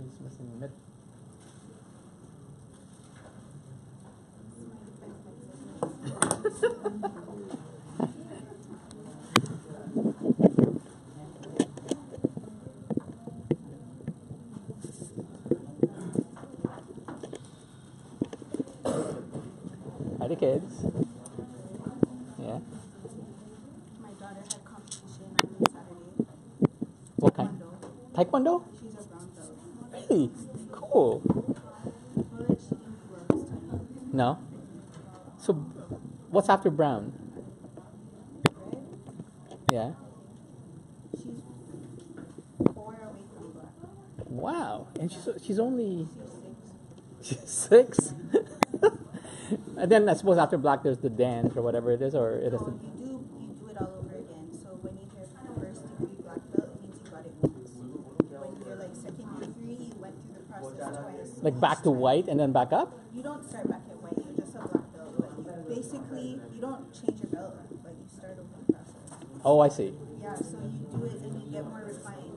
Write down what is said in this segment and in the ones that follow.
He's missing the mid. Hi, the kids. Yeah. My daughter had competition on Saturday. What kind? Taekwondo? She's a brown belt. Really? Cool. Well, like she didn't do well this time. No. So, what's after brown? Red? Yeah. She's 4 away from black. Wow. And she's only She's 6. she's 6. And then I suppose after black there's the dance or whatever it is, or it is. So you do it all over again. So when you get first degree black belt, it means you got it once. When you're like second degree, you went through the process twice. Like back to white and then back up? You don't start back at white. You're just a black belt. But basically, you don't change your belt, but you start over the process. Oh, I see. Yeah, so you do it and you get more refined.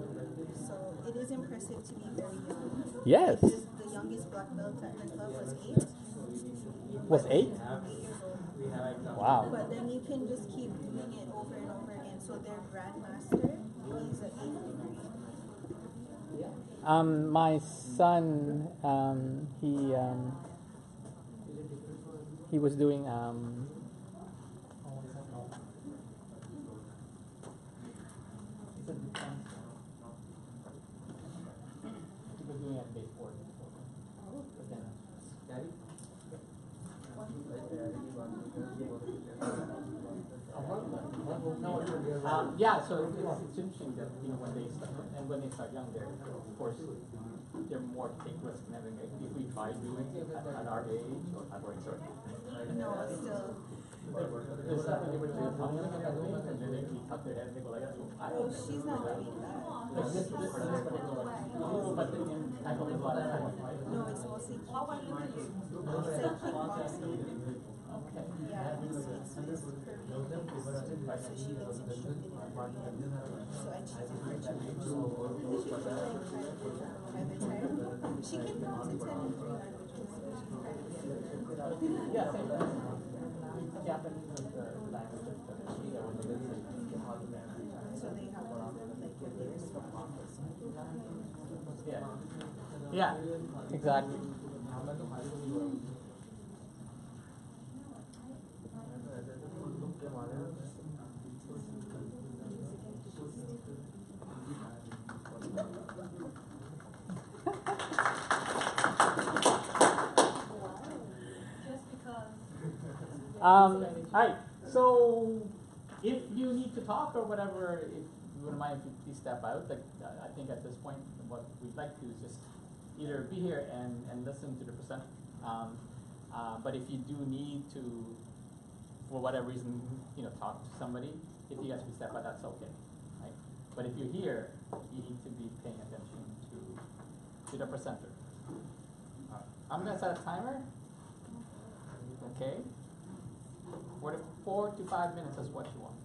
So it is impressive to be very young. Yes. Because the youngest black belt at her club was 8. Was 8? 8 years old. Wow. But then you can just keep doing it over and over again. So their grandmaster, he's an 8th degree. My son, he was doing at baseboard. Yeah, so it's interesting that when they start young, they're of course they're more take risks and everything. If we try doing it at our age or at our sorry. No, still. There's something they would do tongue and everything, and then they cut their head and they go like that. Oh, she's not doing that. But I know there's a lot of time, right? No, it's mostly kickboxing. It's like kickboxing. Okay. Yeah, so it's curvy. So she gets instructed in it. So I choose it for children. She feel like by the time she can pronounce it 10 in 3 languages, so she's kind of good. Yeah, same thing. Japanese is the language of So they have like layers of office. Yeah. Yeah, exactly. All right. So, if you need to talk or whatever, if you wouldn't mind if you please step out. Like, I think at this point, what we'd like to is just either be here and listen to the presenter. But if you do need to, for whatever reason, talk to somebody, if you guys can step out, that's okay. Right? But if you're here, you need to be paying attention to the presenter. I'm going to set a timer. Okay. 4 to 5 minutes is what you want.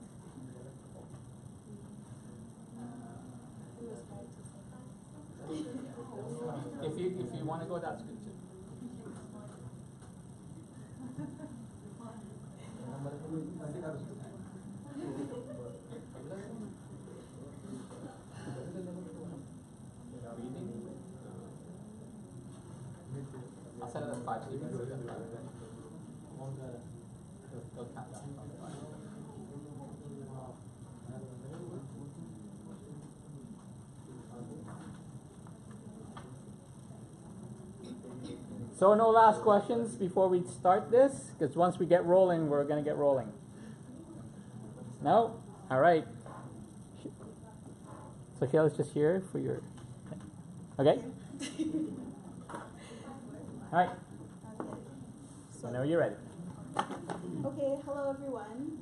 If you want to go, that's good too. I'll set it at 5 so you can do it at 5. They'll count down from 5. So no last questions before we start this? Because once we get rolling, we're going to get rolling. No? All right. So Shayla's just here for your... Okay? All right. Whenever you're ready. Okay, hello everyone.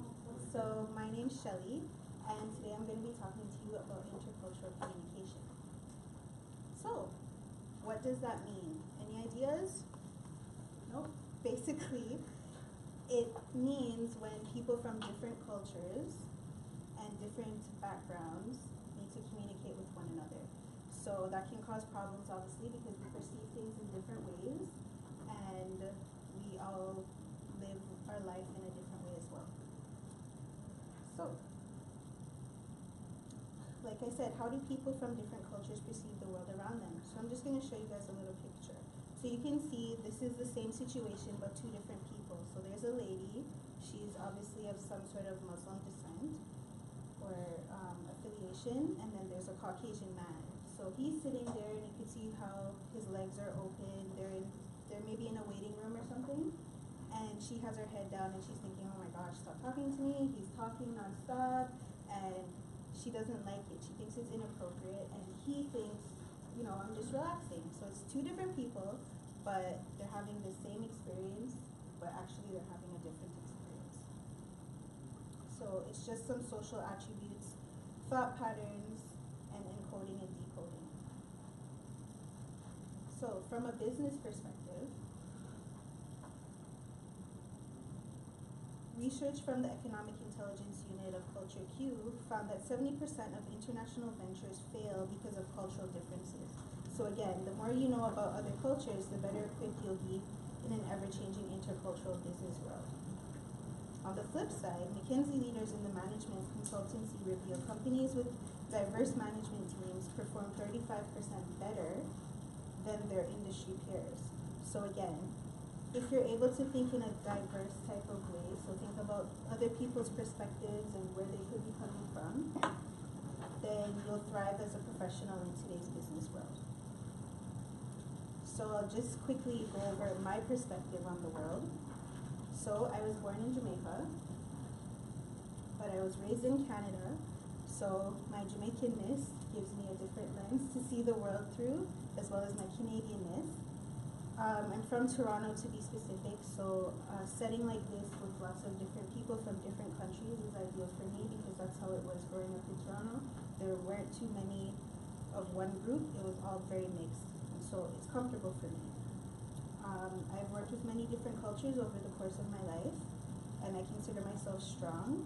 So my name's Shelly, and today I'm going to be talking to you about intercultural communication. So, what does that mean? Any ideas? Nope. Basically, it means when people from different cultures and different backgrounds need to communicate with one another. So that can cause problems, obviously, because we perceive things in different ways, and we all live our life in a different way as well. So, like I said, how do people from different cultures perceive the world around them? So I'm just going to show you guys a little picture. So you can see this is the same situation but two different people. So there's a lady, she's obviously of some sort of Muslim descent or affiliation, and then there's a Caucasian man. So he's sitting there and you can see how his legs are open, they're maybe in a waiting room or something, and she has her head down and she's thinking, oh my gosh, stop talking to me, he's talking nonstop, and she doesn't like it. She thinks it's inappropriate, and he thinks, you know, I'm just relaxing. So it's two different people, but they're having the same experience, but actually they're having a different experience. So it's just some social attributes, thought patterns, and encoding and decoding. So from a business perspective, research from the Economic Intelligence Unit of Culture Q found that 70% of international ventures fail because of cultural differences. So again, the more you know about other cultures, the better equipped you'll be in an ever-changing intercultural business world. On the flip side, McKinsey leaders in the management consultancy reveal companies with diverse management teams perform 35% better than their industry peers. So again, if you're able to think in a diverse type of way, so think about other people's perspectives and where they could be coming from, then you'll thrive as a professional in today's business world. So I'll just quickly go over my perspective on the world. So I was born in Jamaica, but I was raised in Canada, so my Jamaicanness gives me a different lens to see the world through, as well as my Canadianness. I'm from Toronto, to be specific, so a setting like this with lots of different people from different countries is ideal for me because that's how it was growing up in Toronto. There weren't too many of one group, it was all very mixed, and so it's comfortable for me. I've worked with many different cultures over the course of my life, and I consider myself strong.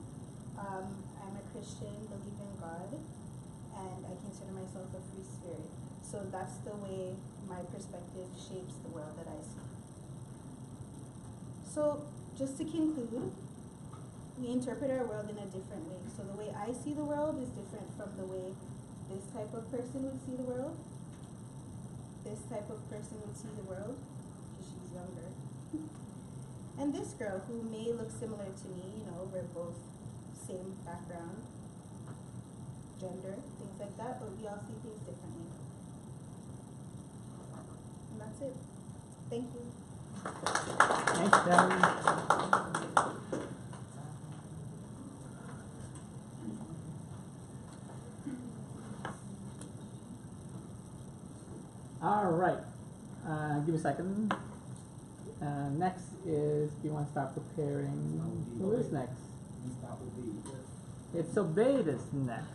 I'm a Christian, believe in God, and I consider myself a free spirit. So that's the way my perspective shapes the world that I see. So just to conclude, we interpret our world in a different way. So the way I see the world is different from the way this type of person would see the world. This type of person would see the world, because she's younger. And this girl, who may look similar to me, you know, we're both same background, gender, things like that, but we all see things differently. And that's it. Thank you. Thanks, Sally. All right. Give me a second. Next is, do you want to start preparing? Who is next? It's Obeyed is next.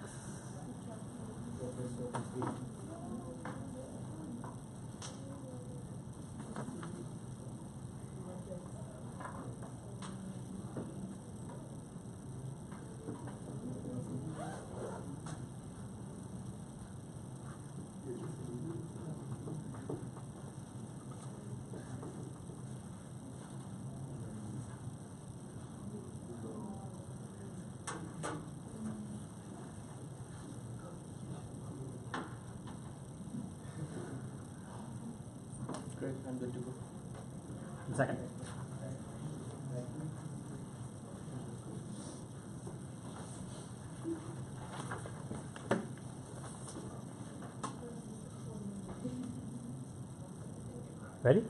Great, I'm good to go. Second. Ready?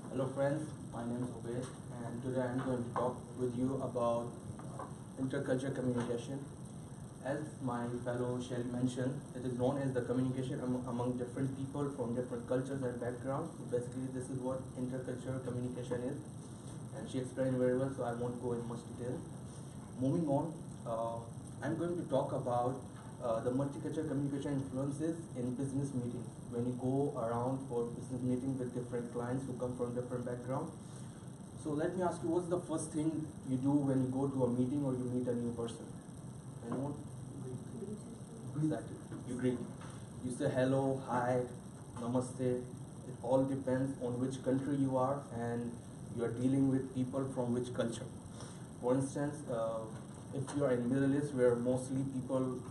Hello friends, my name is Obed, and today I'm going to talk with you about intercultural communication. As my fellow Shell mentioned, it is known as the communication among different people from different cultures and backgrounds. So basically this is what intercultural communication is, and she explained very well, so I won't go in much detail. Moving on, I'm going to talk about the multicultural communication influences in business meetings. When you go around for business meetings with different clients who come from different backgrounds. So let me ask you, what's the first thing you do when you go to a meeting or you meet a new person? Anyone? Exactly. You greet. You say hello, hi, namaste. It all depends on which country you are and you are dealing with people from which culture. For instance, if you are in Middle East where mostly people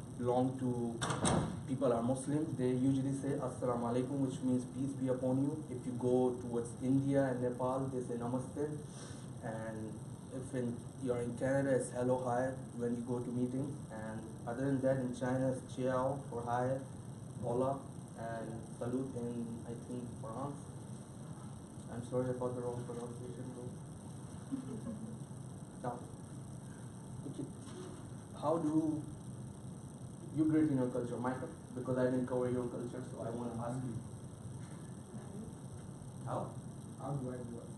are Muslim, they usually say Assalamu alaikum, which means peace be upon you. If you go towards India and Nepal, they say namaste. And if you're in Canada, it's hello, hi when you go to meetings. And other than that, in China, it's ciao for hi, hola, and salute in, I think, France. I'm sorry about the wrong pronunciation. Now, okay, how do you greet in your culture, Michael? Because I didn't cover your culture, so I want to ask you. How? How do I do it?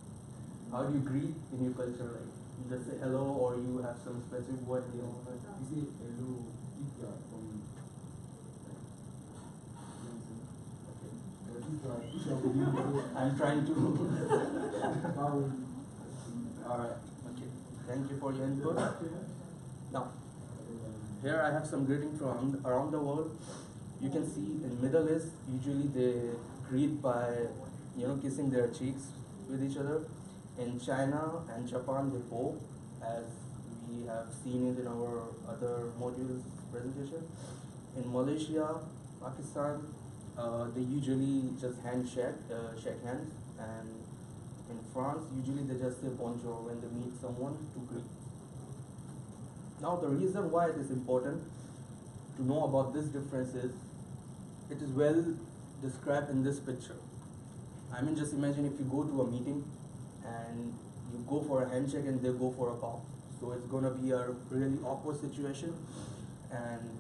How do you greet in your culture? Like, you just say hello, or you have some specific word you know? You say hello, if you are from I'm trying to. Alright, okay. Thank you for your input. Now, here I have some greetings from around the world. You can see in Middle East, usually they greet by, kissing their cheeks with each other. In China and Japan, they bow, as we have seen it in our other modules presentation. In Malaysia, Pakistan, they usually just shake hands, and in France, usually they just say bonjour when they meet someone to greet. Now, the reason why it is important to know about this difference is, it is well described in this picture. I mean, just imagine if you go to a meeting and you go for a handshake and they go for a bow. So it's going to be a really awkward situation, and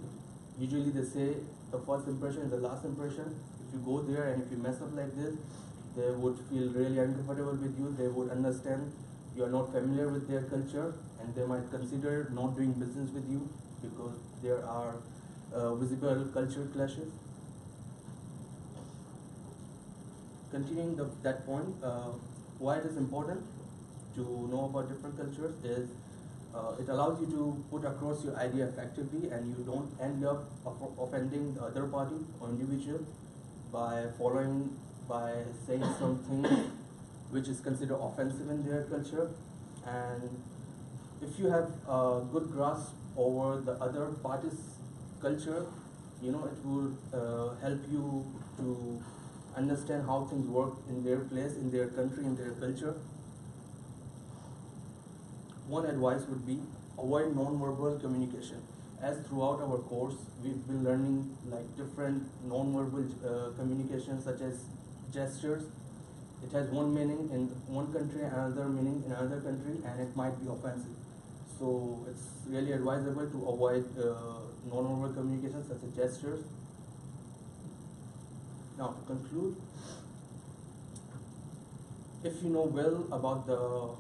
usually they say the first impression is the last impression. If you go there and if you mess up like this, they would feel really uncomfortable with you. They would understand you are not familiar with their culture, and they might consider not doing business with you because there are visible cultural clashes. Continuing that point, why it is important to know about different cultures is it allows you to put across your idea effectively, and you don't end up offending the other party or individual by saying something which is considered offensive in their culture. And if you have a good grasp over the other party's culture, it will help you to understand how things work in their place, in their country, in their culture. One advice would be avoid non-verbal communication. As throughout our course, we've been learning different non-verbal communication, such as gestures. It has one meaning in one country, another meaning in another country, and it might be offensive. So it's really advisable to avoid non-verbal communication, such as gestures. Now, to conclude, if you know well about the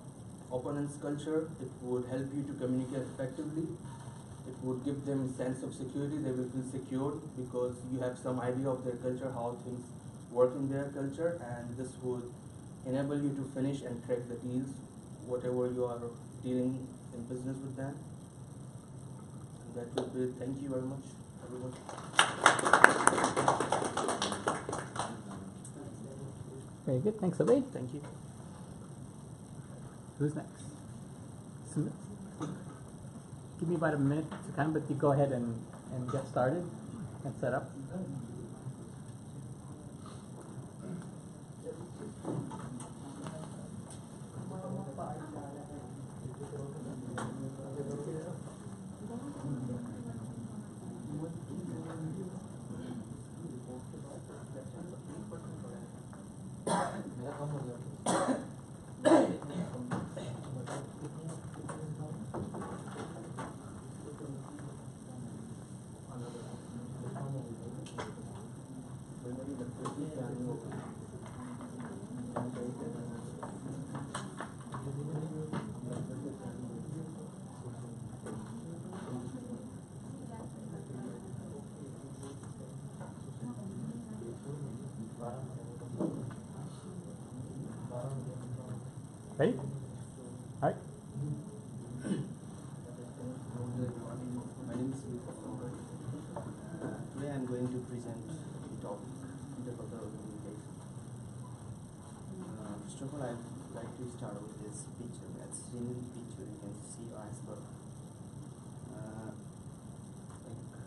opponent's culture, it would help you to communicate effectively. It would give them a sense of security. They will feel secure because you have some idea of their culture, how things work in their culture, and this would enable you to finish and crack the deals, whatever you are dealing in business with them. And that would be it. Thank you very much, everyone. Very good. Thanks, Ali. Thank you. Who's next? Sumit? Give me about a minute to come, but you go ahead and get started and set up. Ready? All right. My name is going to present the topic, intercultural communication. First of all, I'd like to start with this picture. As seen in the picture, you can see iceberg.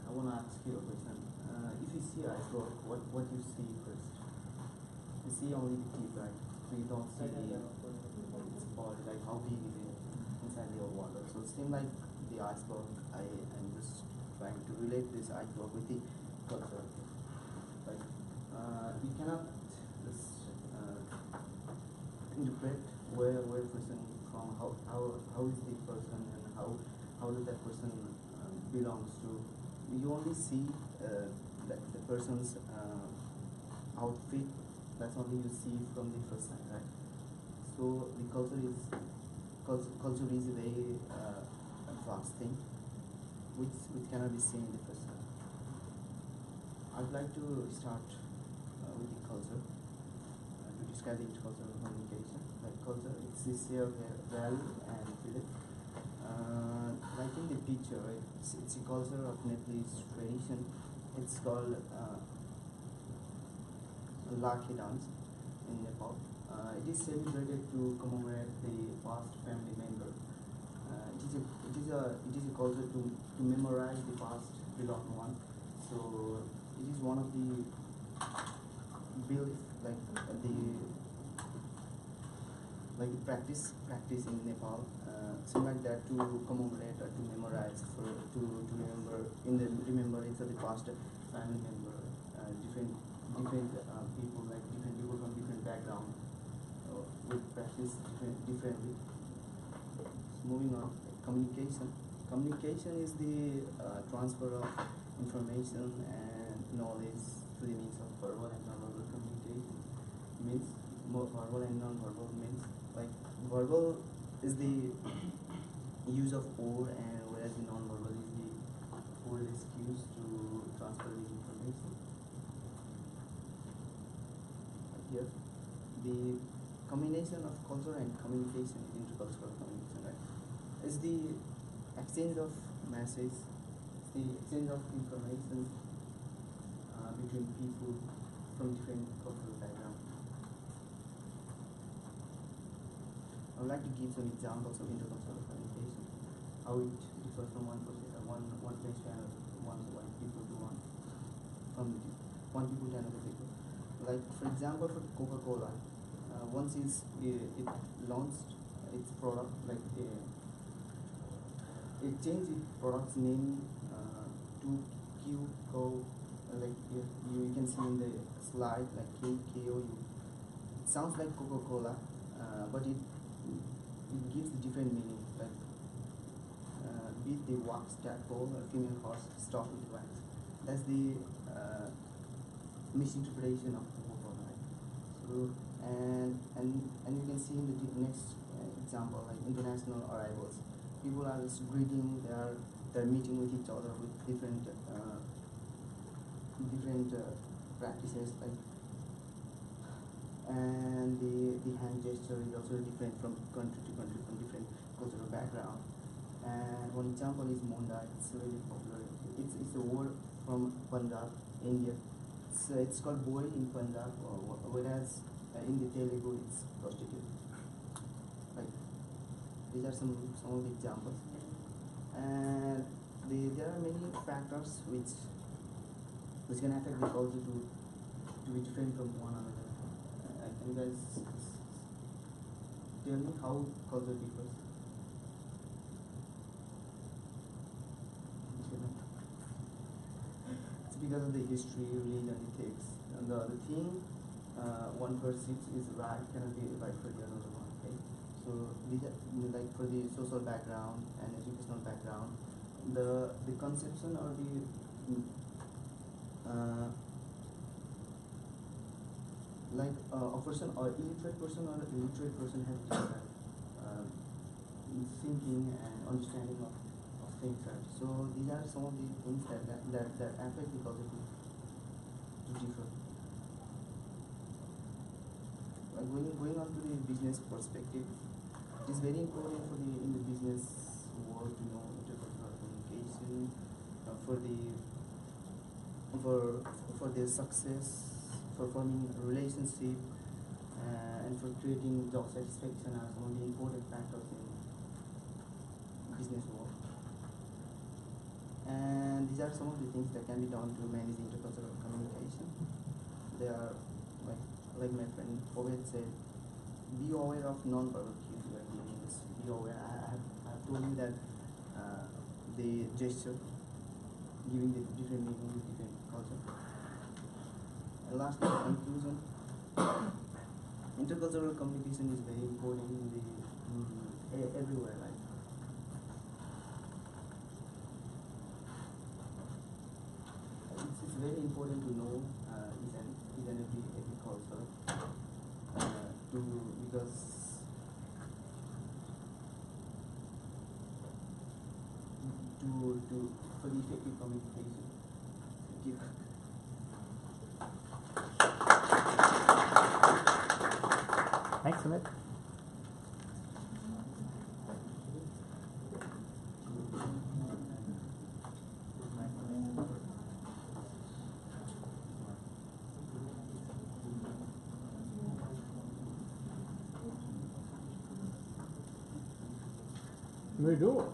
I want to ask you a question. If you see iceberg, what you see first? You see only the tip, right? So you don't see its body, like how big it is inside the water. So it seems like the iceberg. I am just trying to relate this iceberg with the culture. Like you cannot just interpret where person from, how is the person and how does that person belongs to. You only see the person's outfit. That's only you see from the first side, right? So the culture is a very vast thing, which cannot be seen in the first side. I'd like to start with the culture to describe the intercultural communication. Like culture, it's the shared value and belief. Like in the picture, right? It's a culture of Nepalese tradition. It's called Lakhi dance in Nepal. It is celebrated to commemorate the past family member. It is a culture to memorize the past beloved one. So it is one of the belief, like the practice in Nepal, something like that, to commemorate or to memorize, to remember in the remembrance of the past family member, different people, like different people from different background, will practice differently. Moving on, communication. Communication is the transfer of information and knowledge through the means of verbal and non-verbal communication. Means verbal and non-verbal means, like verbal is the use of word, and whereas the non-verbal is the word is used to transfer the information. Here, the combination of culture and communication, intercultural communication, right, is the exchange of messages, the exchange of information between people from different cultural backgrounds. I would like to give some examples of intercultural communication, how it differs from one place to another, one people to one, from one people to another people. Like for example, for Coca-Cola, once it launched its product, like it changed its product's name to Q-Co, like you can see in the slide, like K-K-O-U. It sounds like Coca-Cola, but it gives a different meaning, like beat the wax tadpole, a female horse stopped with wax. That's the misinterpretation of Coca-Cola, right? So and you can see in the next example, like international arrivals. People are just greeting, they're meeting with each other with different practices, like, and the hand gesture is also different from country to country, from different cultural background. And one example is Munda. It's really popular. It's a word from Punjab, India. It's called boy in Punjab, whereas in the Telugu it's prostitute. Like, these are some of the examples. And there are many factors which can affect the culture to be different from one another. Can you guys tell me how culture differs? It's because of the history, religion, ethics, and the thing one perceives is right cannot be right for the other one. Okay? So these are, like, for the social background and educational background, the conception or the like a person or illiterate person or an illiterate person has different thinking and understanding of things, right? So these are some of the things that affect the culture to differ. Like going on to the business perspective, it is very important for in the business world to know intercultural communication. For the for their success, for forming a relationship, and for creating job satisfaction are some of the important factors in business work. And these are some of the things that can be done to manage intercultural communication. They are like my friend Ovid said, be aware of non-verbal cues you are giving this. Be aware. I have told you that the gesture, giving the different meaning with different culture. And lastly, conclusion. Intercultural communication is very important in the everywhere. Like it's very important to know each and every culture because for the effective communication. Thank you. Thanks, Sumit. We do.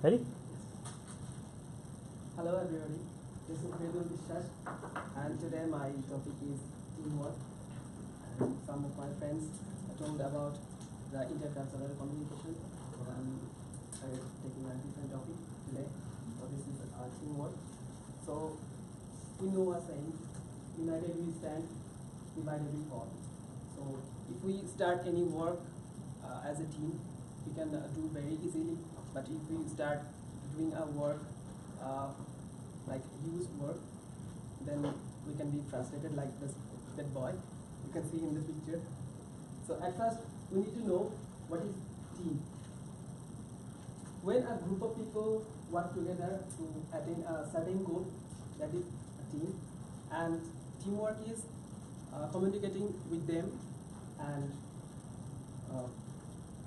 Ready? Hello everybody, this is Vedul Vishwas, and today my topic is teamwork. And some of my friends told about the intercultural communication. I'm taking a different topic today. So this is teamwork. So we know a saying, united we stand, divided we fall. So if we start any work as a team, we can do very easily. But if we start doing our work, like huge work, then we can be frustrated like that boy you can see in the picture. So at first, we need to know what is team. When a group of people work together to attain a certain goal, that is a team. And teamwork is communicating with them and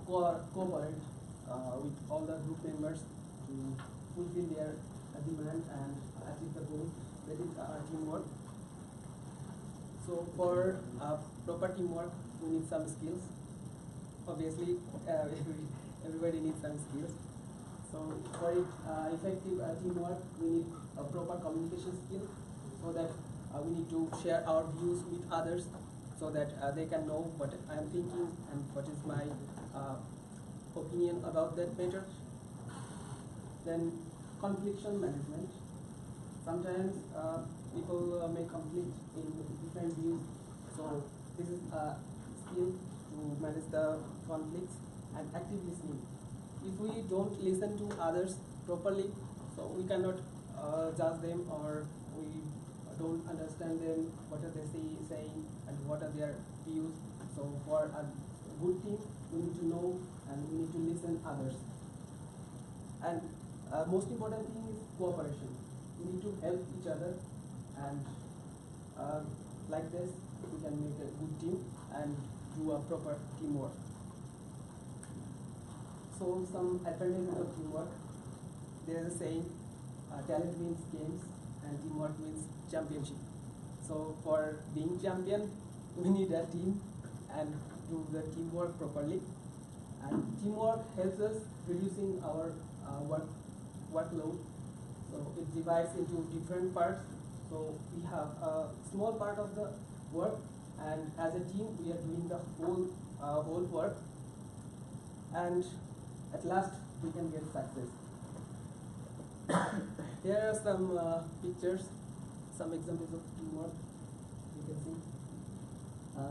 cooperate with all the group members to fulfill their demand and achieve the goal. That is teamwork. So for proper teamwork, we need some skills. Obviously, everybody needs some skills. So for effective teamwork, we need a proper communication skill, so that we need to share our views with others, so that they can know what I am thinking and what is my opinion about that matter. Then confliction management. Sometimes people may conflict in different views, so this is a skill to manage the conflicts. And active listening. If we don't listen to others properly, so we cannot judge them, or we don't understand them, what are they saying and what are their views. So for a good team, we need to know and we need to listen others. And most important thing is cooperation. We need to help each other, and like this we can make a good team and do a proper teamwork. So some advantages of teamwork. There is a saying, talent wins games and teamwork wins championship. So for being champion, we need a team and do the teamwork properly. And teamwork helps us reducing our workload. So it divides into different parts. So we have a small part of the work, and as a team we are doing the whole work. And at last we can get success. Here are some pictures, some examples of teamwork. You can see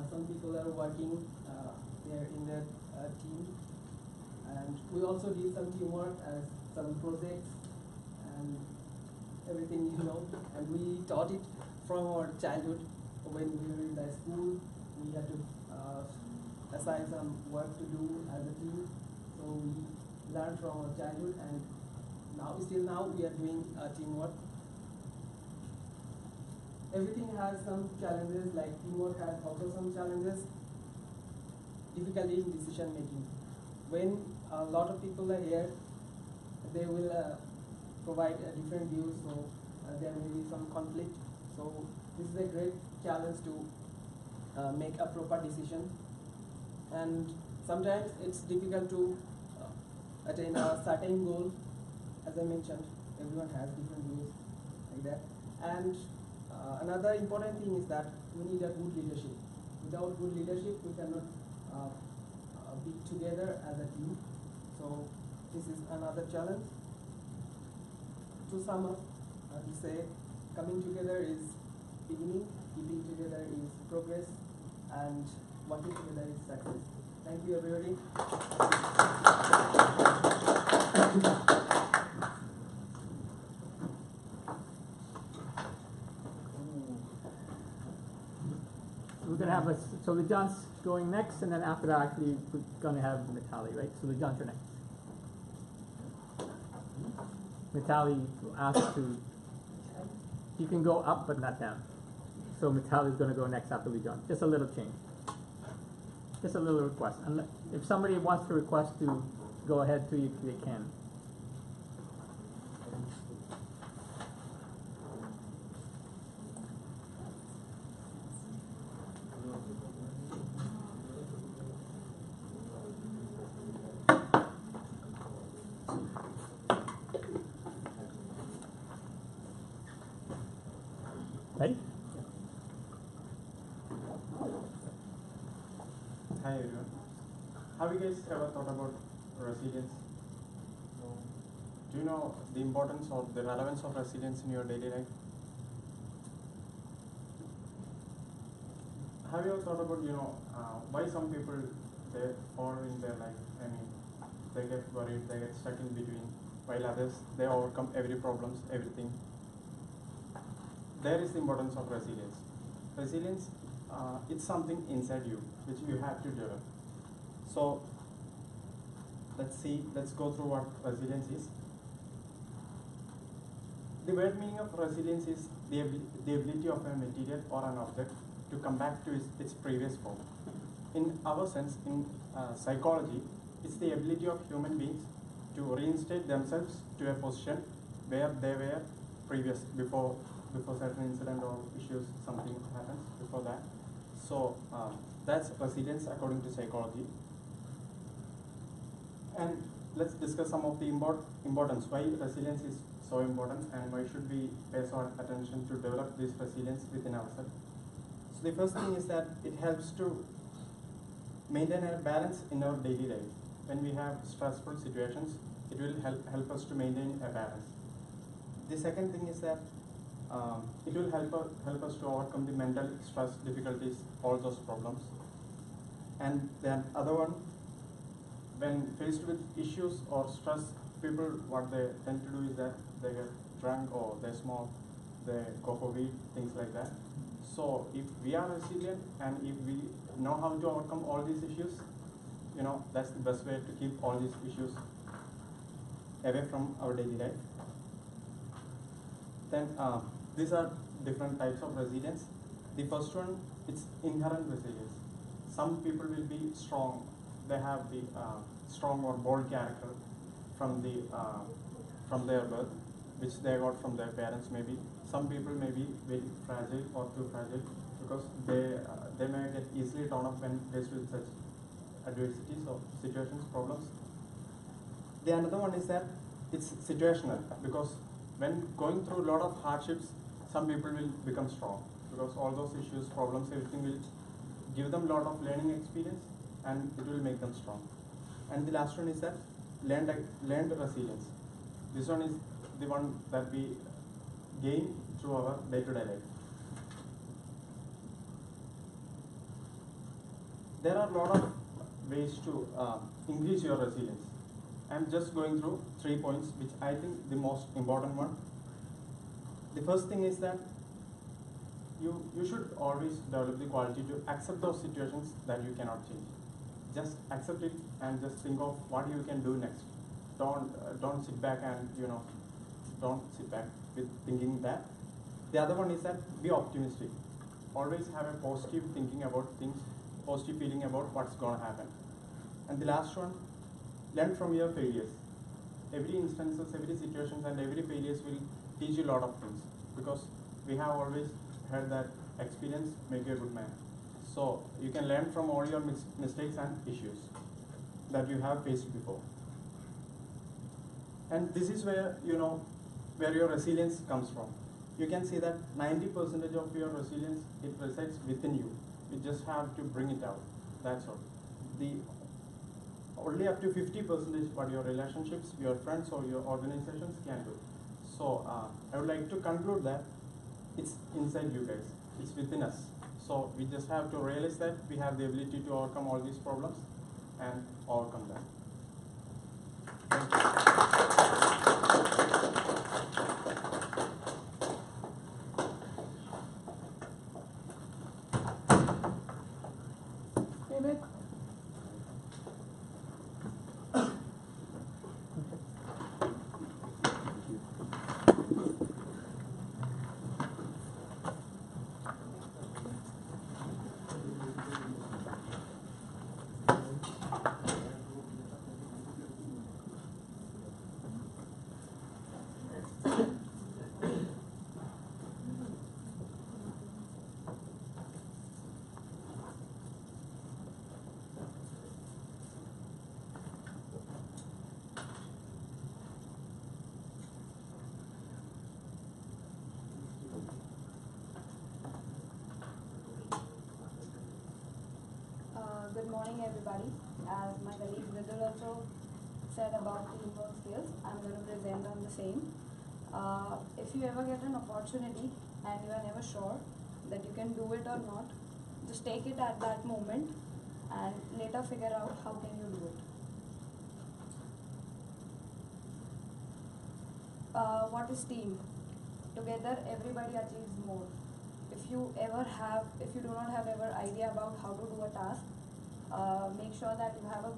Some people are working there in the team, and we also did some teamwork as some projects and everything, and we taught it from our childhood. When we were in the school, we had to assign some work to do as a team, so we learned from our childhood, and still now we are doing teamwork. Everything has some challenges, like teamwork has also some challenges. Difficulty in decision making. When a lot of people are here, they will provide different views, so there may be some conflict. So this is a great challenge to make a proper decision. And sometimes it's difficult to attain a certain goal. As I mentioned, everyone has different views like that. And another important thing is that we need a good leadership. Without good leadership, we cannot be together as a team. So this is another challenge. To sum up, to say coming together is beginning, keeping together is progress, and working together is success. Thank you, everybody. We're gonna have so Lujan's going next, and then after that, actually, we're gonna have Mitali, right? So Lujan's your next. Mitali asked to. You can go up, but not down. So Mitali is gonna go next after Lujan. Just a little change. Just a little request. And if somebody wants to request to go ahead to you, they can. Ready? Hi everyone. Have you guys ever thought about resilience? Do you know the importance or the relevance of resilience in your daily life? Have you ever thought about, why some people they fall in their life? I mean, they get worried, they get stuck in between, while others they overcome every problems, everything. There is the importance of resilience. Resilience, it's something inside you which you have to develop. So let's go through what resilience is. The word meaning of resilience is the ability of a material or an object to come back to its previous form. In our sense, in psychology, it's the ability of human beings to reinstate themselves to a position where they were before certain incident or issues, something happens before that. So that's resilience according to psychology. And let's discuss some of the importance, why resilience is so important and why should we pay so attention to develop this resilience within ourselves. So the first thing is that it helps to maintain a balance in our daily life. When we have stressful situations, it will help us to maintain a balance. The second thing is that it will help us to overcome the mental stress, difficulties, all those problems. And then other one, when faced with issues or stress, people what they tend to do is that they get drunk or they smoke, they go for weed, things like that. So if we are resilient and if we know how to overcome all these issues, that's the best way to keep all these issues away from our daily life. Then these are different types of resilience. The first one, it's inherent resilience. Some people will be strong. They have the strong or bold character from their birth, which they got from their parents maybe. Some people may be very fragile or too fragile because they may get easily torn up when faced with such adversities or situations, problems. The another one is that it's situational, because when going through a lot of hardships, some people will become strong because all those issues, problems, everything will give them a lot of learning experience and it will make them strong. And the last one is that learned resilience. This one is the one that we gain through our day-to-day life. there are a lot of ways to increase your resilience. I'm just going through 3 points, which I think the most important one. The first thing is that you should always develop the quality to accept those situations that you cannot change. Just accept it and just think of what you can do next. Don't sit back and don't sit back with thinking that. The other one is that be optimistic. Always have a positive thinking about things, positive feeling about what's going to happen. And the last one, learn from your failures. Every instances, every situations, and every failures will teach you a lot of things, because we have always heard that experience make you a good man. So you can learn from all your mistakes and issues that you have faced before. And this is where where your resilience comes from. You can see that 90% of your resilience, it resides within you. You just have to bring it out. That's all. The only up to 50% what your relationships, your friends, or your organizations can do. So I would like to conclude that it's inside you guys. It's within us. So we just have to realize that we have the ability to overcome all these problems and overcome them. Thank you. Good morning, everybody. As my colleague Vidul also said about teamwork skills, I'm going to present on the same. If you ever get an opportunity and you are never sure that you can do it or not, just take it at that moment and later figure out how can you do it. What is team? Together, everybody achieves more. If you do not have ever idea about how to do a task, make sure that you have a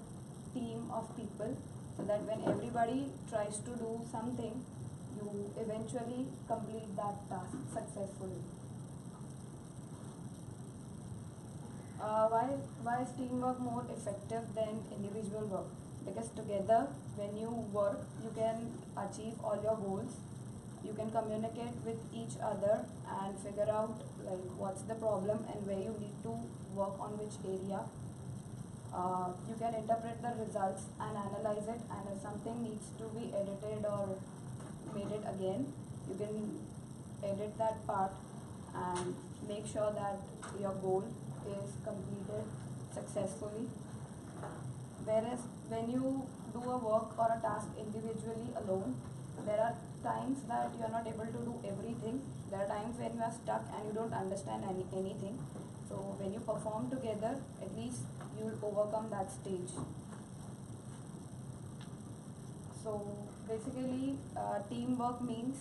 team of people, so that when everybody tries to do something, you eventually complete that task successfully. Why is teamwork more effective than individual work? Because together, when you work, you can achieve all your goals. You can communicate with each other and figure out like what's the problem and where you need to work on which area. You can interpret the results and analyze it, and if something needs to be edited or made it again, you can edit that part and make sure that your goal is completed successfully. Whereas when you do a work or a task individually alone, there are times that you are not able to do everything. There are times when you are stuck and you don't understand anything. So when you perform together, at least you will overcome that stage. So basically, teamwork means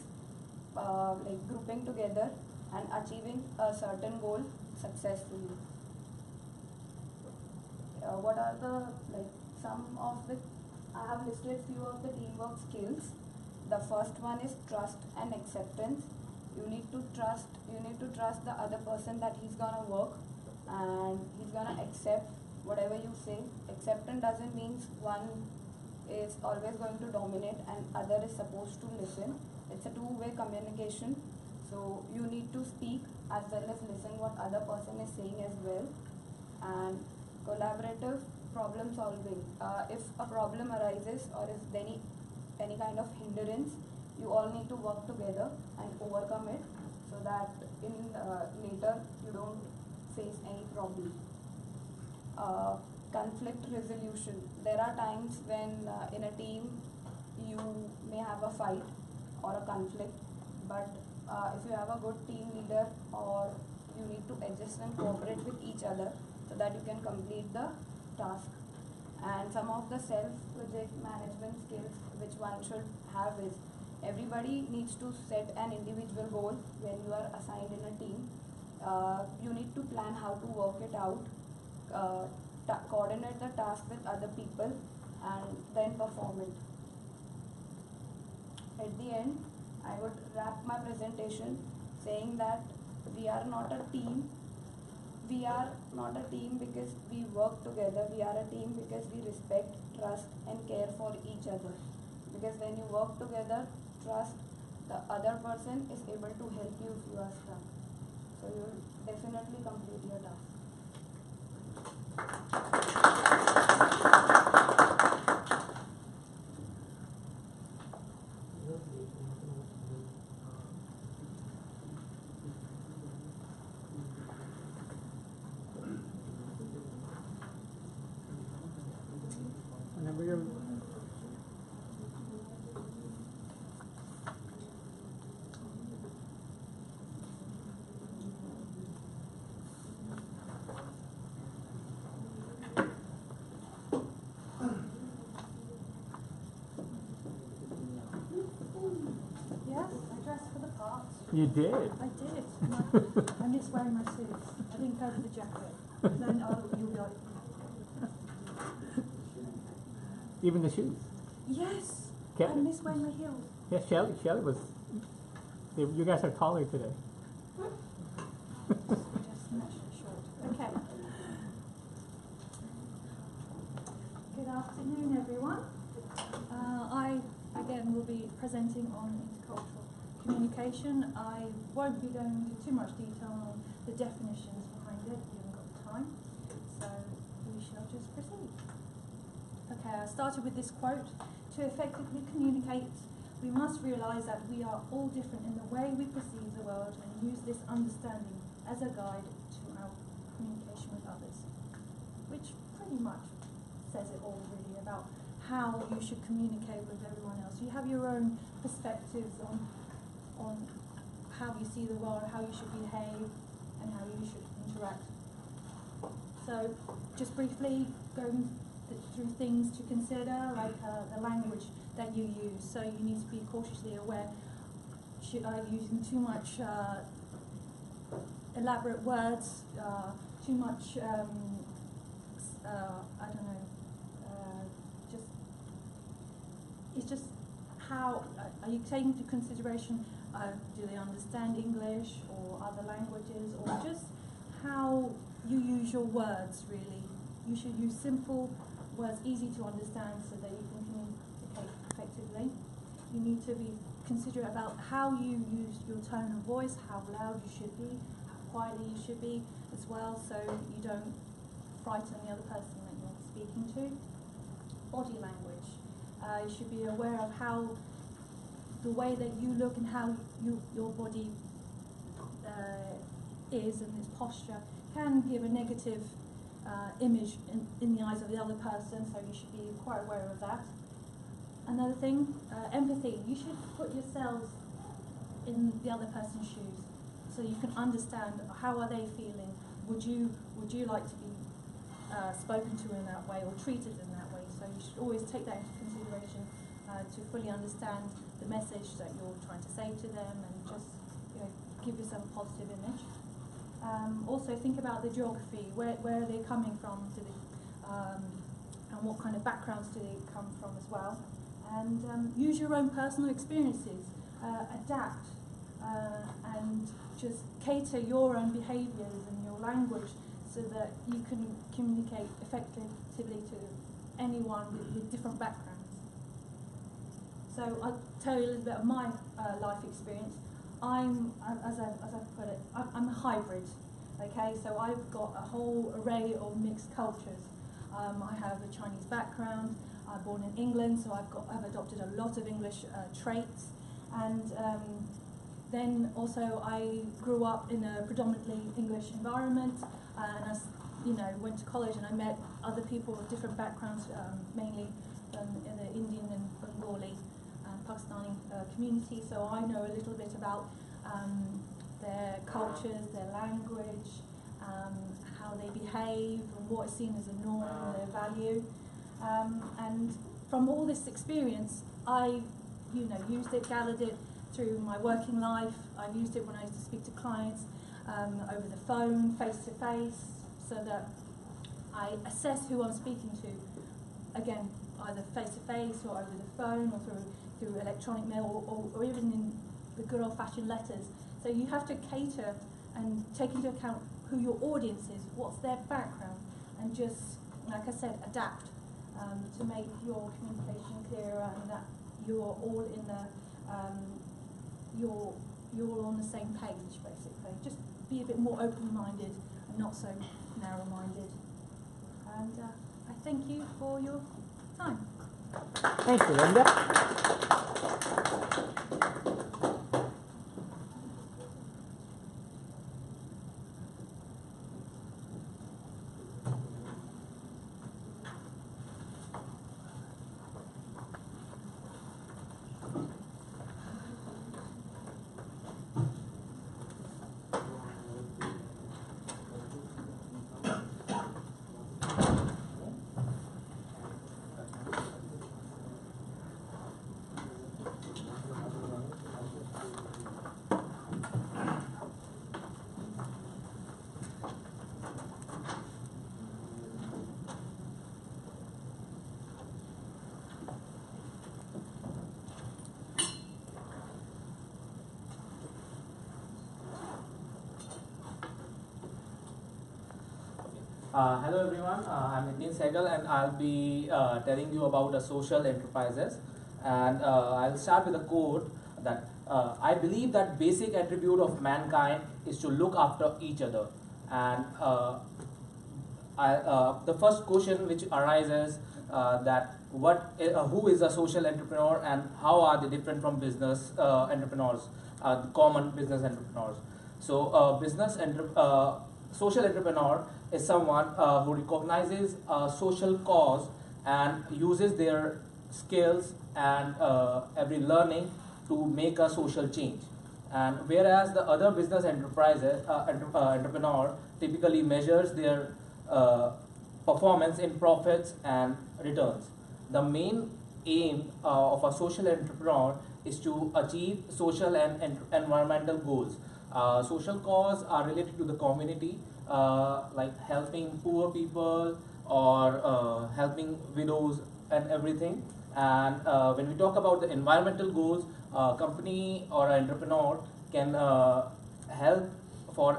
like grouping together and achieving a certain goal successfully. What are some of the, I have listed few of the teamwork skills. The first one is trust and acceptance. You need to trust the other person that he's gonna work and he's gonna accept whatever you say. Acceptance doesn't mean one is always going to dominate and other is supposed to listen. It's a two-way communication. So you need to speak as well as listen what other person is saying as well. And collaborative problem solving. If a problem arises or is there any kind of hindrance, you all need to work together and overcome it, so that in later you don't face any problem. Conflict resolution. There are times when in a team you may have a fight or a conflict, but if you have a good team leader or you need to adjust and cooperate with each other, so that you can complete the task. And some of the self-project management skills which one should have is, everybody needs to set an individual goal when you are assigned in a team. You need to plan how to work it out, coordinate the task with other people, and then perform it. At the end, I would wrap my presentation saying that we are not a team. We are not a team because we work together. We are a team because we respect, trust, and care for each other. Because when you work together, trust, the other person is able to help you if you are stuck. So you will definitely complete your task. Whenever you're Yes, I dressed for the part. You did. I did. I miss wearing my suits. I didn't go for the jacket. Then you'll be like, Even the shoes. yes, I Kevin. miss wearing my heels. Yeah, Shelly was. You guys are taller today. Just naturally short. Okay. Good afternoon, everyone. I, again, will be presenting on intercultural communication. I won't be going into too much detail on the definitions behind it. We haven't got time. So we shall just proceed. Okay, I started with this quote. To effectively communicate, we must realise that we are all different in the way we perceive the world and use this understanding as a guide to our communication with others. Which pretty much says it all really about how you should communicate with everyone else. You have your own perspectives on how you see the world, how you should behave, and how you should interact. So, just briefly going through things to consider, like the language that you use. So you need to be cautiously aware. Using too much elaborate words, too much, I don't know, it's just how, are you taking into consideration, do they understand English or other languages, or just how you use your words, really. You should use simple words, easy to understand, so that you can communicate effectively. You need to be considerate about how you use your tone of voice, how loud you should be, how quietly you should be as well, so you don't frighten the other person that you're speaking to. Body language. You should be aware of how the way that you look and how your body is and its posture can give a negative image in the eyes of the other person, so you should be quite aware of that. Another thing, empathy. You should put yourselves in the other person's shoes, so you can understand how are they feeling. Would you like to be spoken to in that way or treated in that way? So you should always take that into consideration to fully understand the message that you're trying to say to them, and just give yourself a positive image. Also think about the geography, where are they coming from, and what kind of backgrounds do they come from as well. And use your own personal experiences, adapt, and just cater your own behaviours and your language so that you can communicate effectively to anyone with different backgrounds. So I'll tell you a little bit of my life experience. I'm, as I put it, I'm a hybrid. Okay, so I've got a whole array of mixed cultures. I have a Chinese background. I'm born in England, so I've adopted a lot of English traits, and then also I grew up in a predominantly English environment, and I went to college and I met other people of different backgrounds, mainly in the Indian and Bengali and Pakistani community. So I know a little bit about their cultures, their language, how they behave. behave and what is seen as a norm and their value. And from all this experience, I used it, gathered it through my working life. I've used it when I used to speak to clients over the phone, face to face, so that I assess who I'm speaking to. Again, either face to face or over the phone or through electronic mail or even in the good old fashioned letters. So you have to cater and take into account who your audience is, what's their background, and just, like I said, adapt to make your communication clearer and that you're all in the you're all on the same page, basically. Just be a bit more open-minded and not so narrow-minded. And I thank you for your time. Thank you, Linda. Hello everyone, I'm Nitin Sehgal and I'll be telling you about the social enterprises, and I'll start with a quote that I believe that basic attribute of mankind is to look after each other, and the first question which arises that who is a social entrepreneur and how are they different from business entrepreneurs, common business entrepreneurs. So social entrepreneur is someone who recognizes a social cause and uses their skills and every learning to make a social change. And whereas the other business enterprises entrepreneur typically measures their performance in profits and returns. The main aim of a social entrepreneur is to achieve social and environmental goals. Social causes are related to the community, like helping poor people or helping widows and everything. And when we talk about the environmental goals, a company or an entrepreneur can help for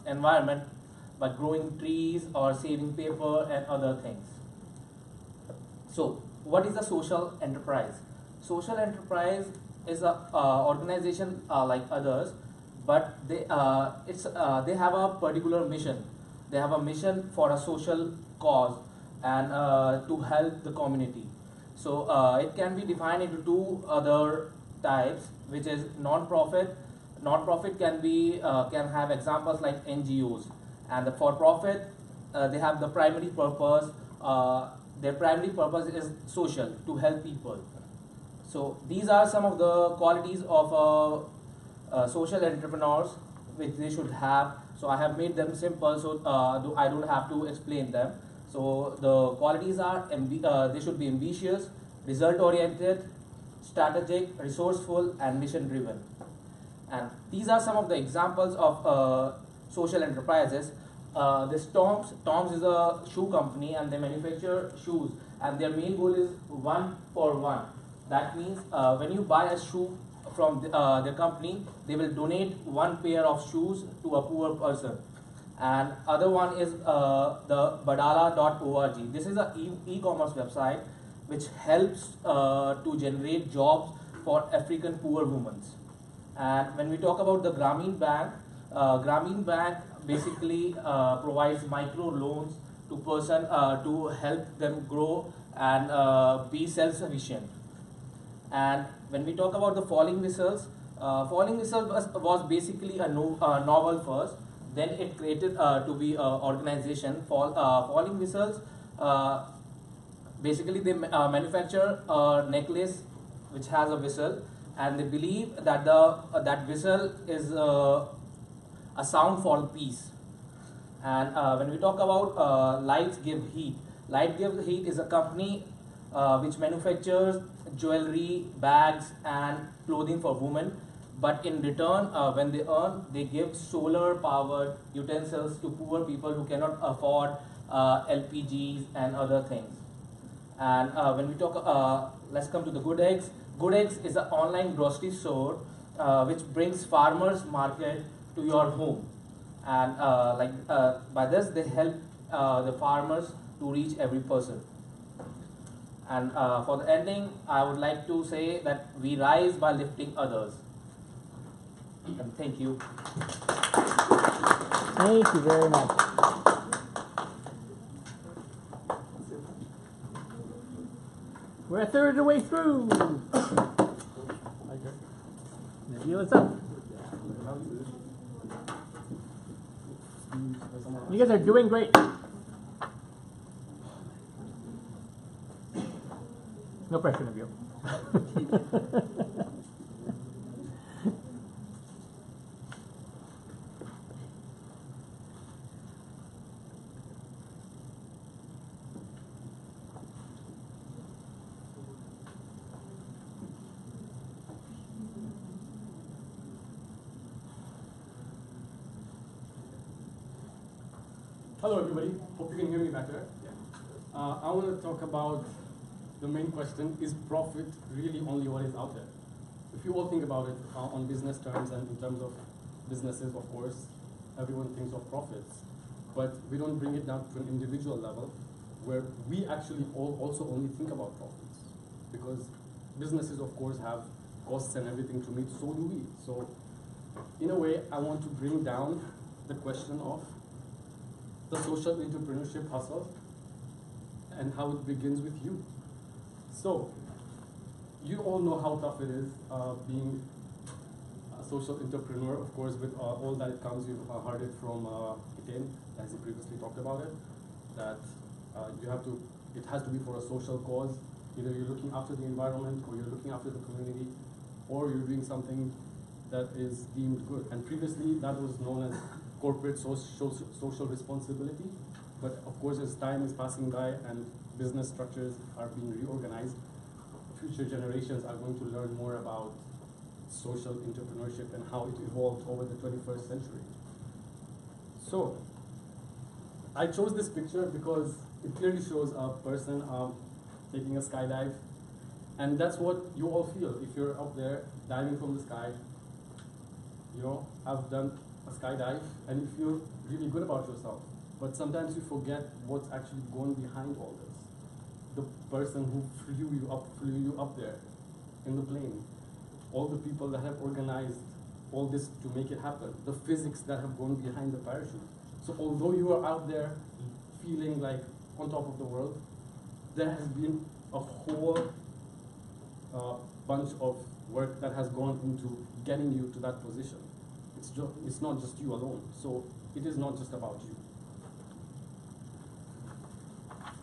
environment by growing trees or saving paper and other things. So, what is a social enterprise? Social enterprise is a organization like others, but they have a particular mission. They have a mission for a social cause and to help the community. So it can be defined into two other types, which is non-profit. Non-profit can have examples like NGOs, and the for-profit they have the primary purpose. Their primary purpose is social, to help people. So these are some of the qualities of social entrepreneurs which they should have. So I have made them simple, so I don't have to explain them. So the qualities are they should be ambitious, result-oriented, strategic, resourceful, and mission-driven. And these are some of the examples of social enterprises. This Tom's is a shoe company and they manufacture shoes, and their main goal is 1 for 1. That means when you buy a shoe from their company, they will donate one pair of shoes to a poor person. And other one is the badala.org. This is an e-commerce website which helps to generate jobs for African poor women. And when we talk about the Grameen Bank basically provides micro loans to person to help them grow and be self-sufficient. And when we talk about the Falling Whistles was basically a novel first. Then it created to be an organization. Falling Whistles, basically they manufacture a necklace which has a whistle, and they believe that that whistle is a sound for peace. And when we talk about Light Give Heat, Light Give Heat is a company which manufactures jewelry, bags, and clothing for women. But in return, when they earn, they give solar-powered utensils to poor people who cannot afford LPGs and other things. And when we talk, let's come to the Good Eggs. Good Eggs is an online grocery store which brings farmers market to your home. And by this, they help the farmers to reach every person. And for the ending, I would like to say that we rise by lifting others. And thank you. Thank you very much. We're a third of the way through. Nabil, what's up? You guys are doing great. No pressure, Nabil. Hello everybody, hope you can hear me better. I want to talk about the main question, is profit really only what is out there? If you all think about it on business terms and in terms of businesses, of course, everyone thinks of profits. But we don't bring it down to an individual level where we actually also only think about profits. Because businesses, of course, have costs and everything to meet, so do we. So in a way, I want to bring down the question of the social entrepreneurship hustle and how it begins with you. So, you all know how tough it is being a social entrepreneur, of course, with all that it comes. You've heard it from Etienne, as he previously talked about it, that it has to be for a social cause. Either you're looking after the environment, or you're looking after the community, or you're doing something that is deemed good. And previously, that was known as corporate social responsibility. But of course, as time is passing by and business structures are being reorganized, future generations are going to learn more about social entrepreneurship and how it evolved over the 21st century. So, I chose this picture because it clearly shows a person taking a skydive. And that's what you all feel if you're up there diving from the sky. You know, I've done a skydive and you feel really good about yourself. But sometimes you forget what's actually going behind all this. The person who flew you up there in the plane. All the people that have organized all this to make it happen. The physics that have gone behind the parachute. So although you are out there feeling like on top of the world, there has been a whole bunch of work that has gone into getting you to that position. It's not just you alone. So it is not just about you.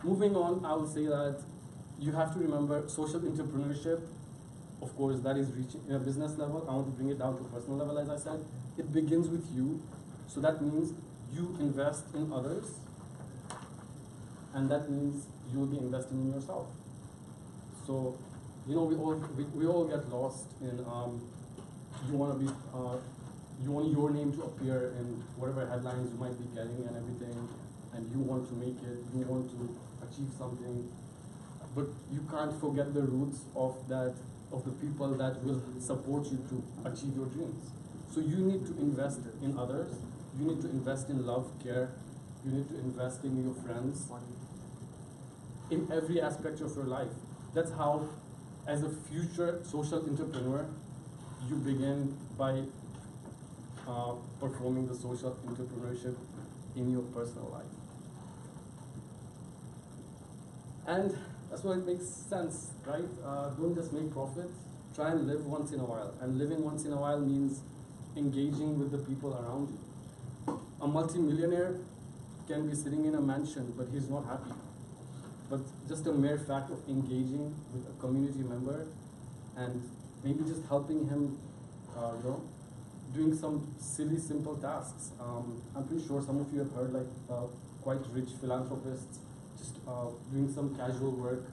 Moving on, I will say that you have to remember social entrepreneurship. Of course, that is reaching a business level. I want to bring it down to a personal level, as I said. It begins with you. So that means you invest in others. And that means you will be investing in yourself. So, you know, we all get lost in you want your name to appear in whatever headlines you might be getting and everything, and you want to make it, you want to achieve something, but you can't forget the roots of the people that will support you to achieve your dreams. So you need to invest in others, you need to invest in love, care, you need to invest in your friends, in every aspect of your life. That's how, as a future social entrepreneur, you begin by performing the social entrepreneurship in your personal life. And that's why it makes sense, right? Don't just make profit, try and live once in a while. And living once in a while means engaging with the people around you. A multimillionaire can be sitting in a mansion, but he's not happy. But just a mere fact of engaging with a community member and maybe just helping him, doing some silly, simple tasks. I'm pretty sure some of you have heard quite rich philanthropists just doing some casual work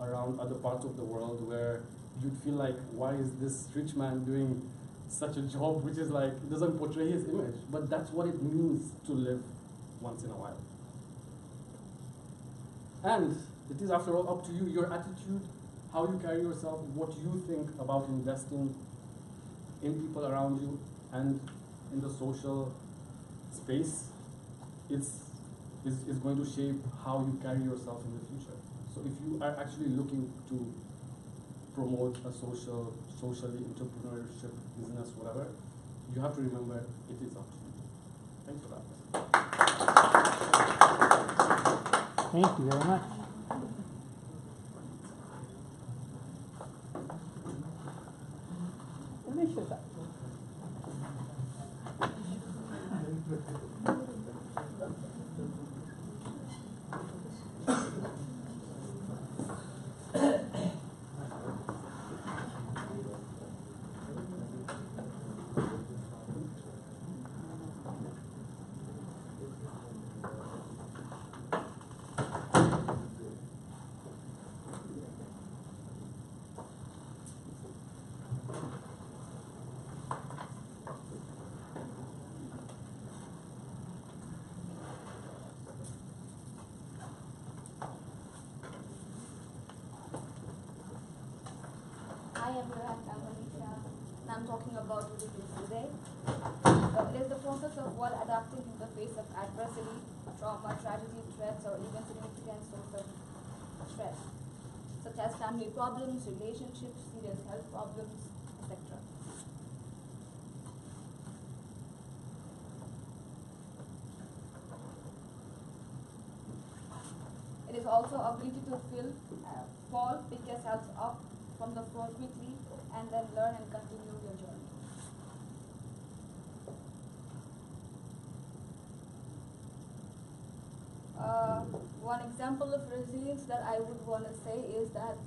around other parts of the world where you'd feel like, why is this rich man doing such a job which is doesn't portray his image? But that's what it means to live once in a while. And it is, after all, up to you, your attitude, how you carry yourself, what you think about investing in people around you and in the social space is going to shape how you carry yourself in the future. So if you are actually looking to promote a socially entrepreneurship, business, whatever, you have to remember it is up to you. Thanks for that. Thank you very much. Hi everyone, I'm Manisha, and I'm talking about resilience today. It is the process of one adapting in the face of adversity, trauma, tragedy, threats, or even significant source of stress, such as family problems, relationships, serious health problems, etc. It is also ability to fall, pick yourself up from the floor quickly, and then learn and continue your journey. One example of resilience that I would want to say is that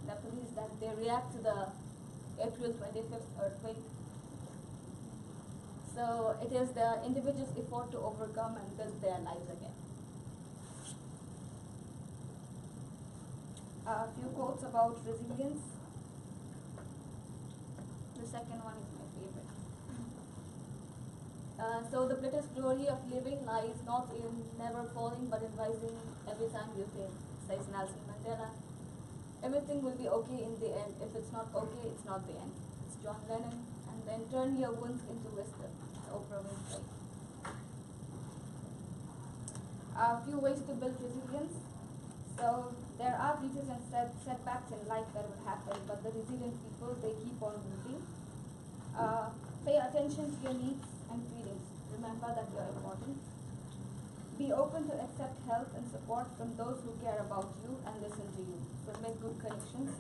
Nepalese, that they react to the April 25th earthquake. So it is the individual's effort to overcome and build their lives again. A few quotes about resilience. The second one is my favorite. So the greatest glory of living lies not in never falling, but in rising every time you fail, says Nelson Mandela. Everything will be okay in the end. If it's not okay, it's not the end. It's John Lennon. And then turn your wounds into wisdom, Oprah Winfrey. A few ways to build resilience. So there are breaches and setbacks in life that will happen, but the resilient people, they keep on moving. Pay attention to your needs and feelings. Remember that you're important. Be open to accept help and support from those who care about you and listen to you. So make good connections.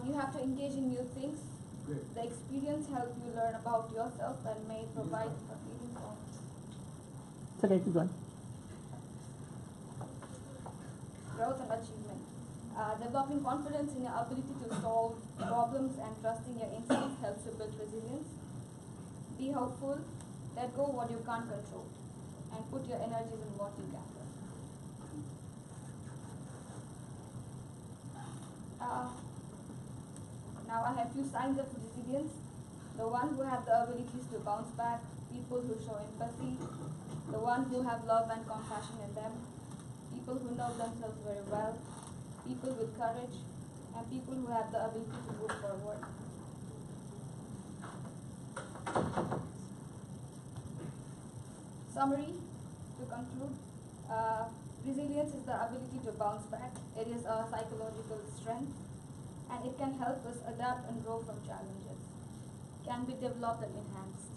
You have to engage in new things. Great. The experience helps you learn about yourself and may provide a feeling of It's okay, keep going. growth and achievement. Developing confidence in your ability to solve problems and trusting your instincts helps you build resilience. Be hopeful, let go what you can't control, and put your energies in what you can. Now I have few signs of resilience. The one who have the abilities to bounce back, people who show empathy, the one who have love and compassion in them, people who know themselves very well, people with courage, and people who have the ability to move forward. Summary, to conclude, resilience is the ability to bounce back. It is a psychological strength, and it can help us adapt and grow from challenges. It can be developed and enhanced.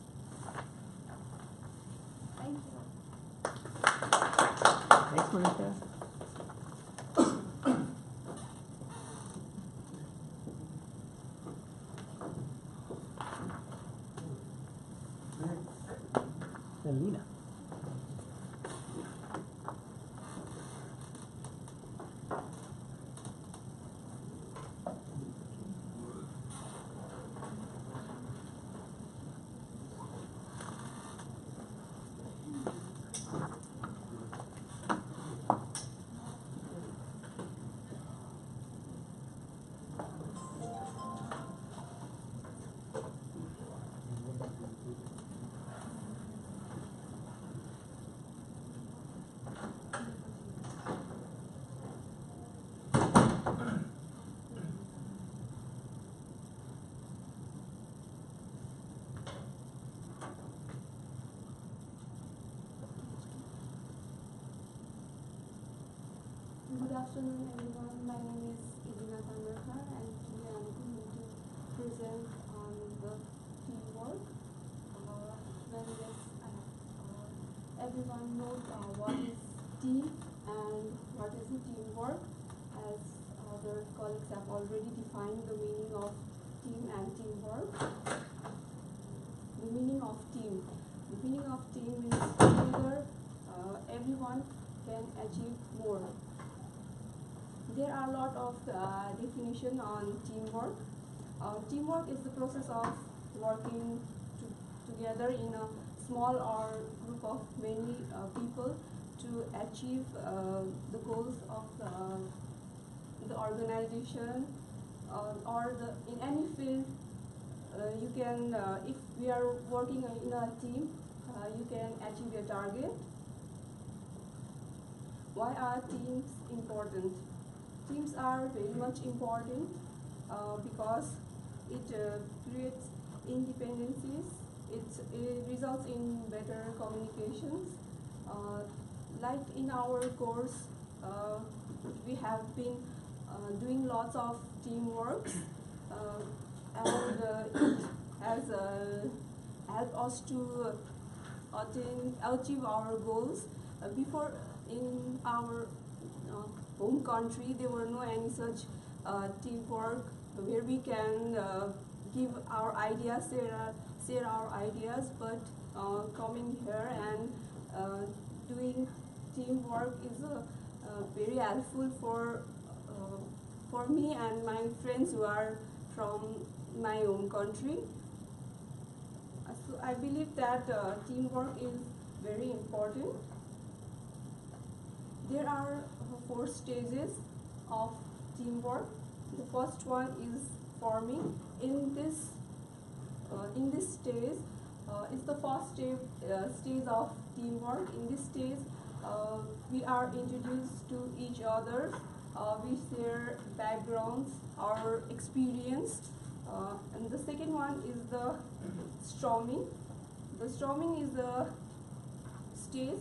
Thank you. Thanks, Manisha. Alina. afternoon, everyone. My name is Idina Tandarkar, and today I'm going to present on the teamwork. Everyone knows what is team and what is the teamwork, as other colleagues have already defined the meaning of team and teamwork. The meaning of team. The meaning of team is together everyone can achieve more. There are a lot of definition on teamwork. Teamwork is the process of working together in a small or group of many people to achieve the goals of the organization or in any field. You can, if we are working in a team, you can achieve your target. Why are teams important? Teams are very much important because it creates independencies. It results in better communications. Like in our course, we have been doing lots of teamwork, and it has helped us to achieve our goals. Before, in our home country, there were no any such teamwork where we can give our ideas, share our ideas, but coming here and doing teamwork is very helpful for me and my friends who are from my home country. So I believe that teamwork is very important. There are 4 stages of teamwork. The first one is forming. In this stage is the first stage of teamwork. In this stage, we are introduced to each other. We share backgrounds, our experience. And the second one is the storming. The storming is the stage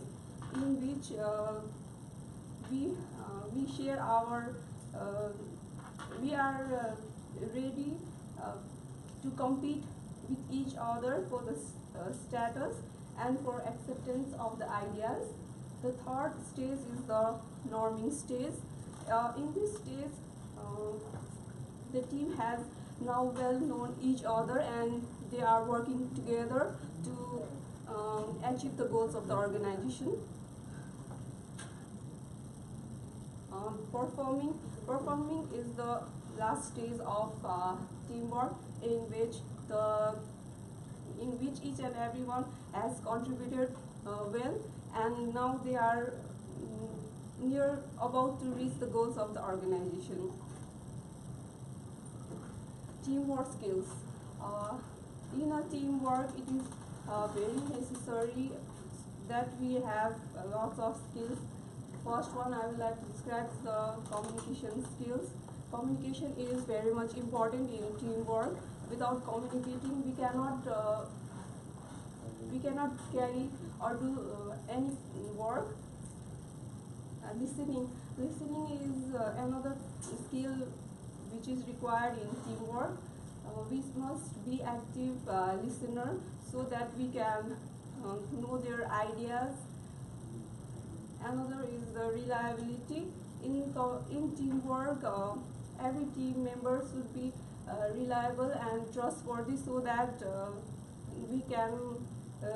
in which we share our, we are ready to compete with each other for the status and for acceptance of the ideas. The third stage is the norming stage. In this stage, the team has now well known each other and they are working together to achieve the goals of the organization. Performing is the last stage of teamwork in which each and everyone has contributed well, and now they are about to reach the goals of the organization. Teamwork skills. In a teamwork, it is very necessary that we have lots of skills. First one, I would like to describe the communication skills. Communication is very much important in teamwork. Without communicating, we cannot carry or do any work. Listening is another skill which is required in teamwork. We must be active listener so that we can know their ideas. Another is the reliability. In teamwork, every team member should be reliable and trustworthy so that we can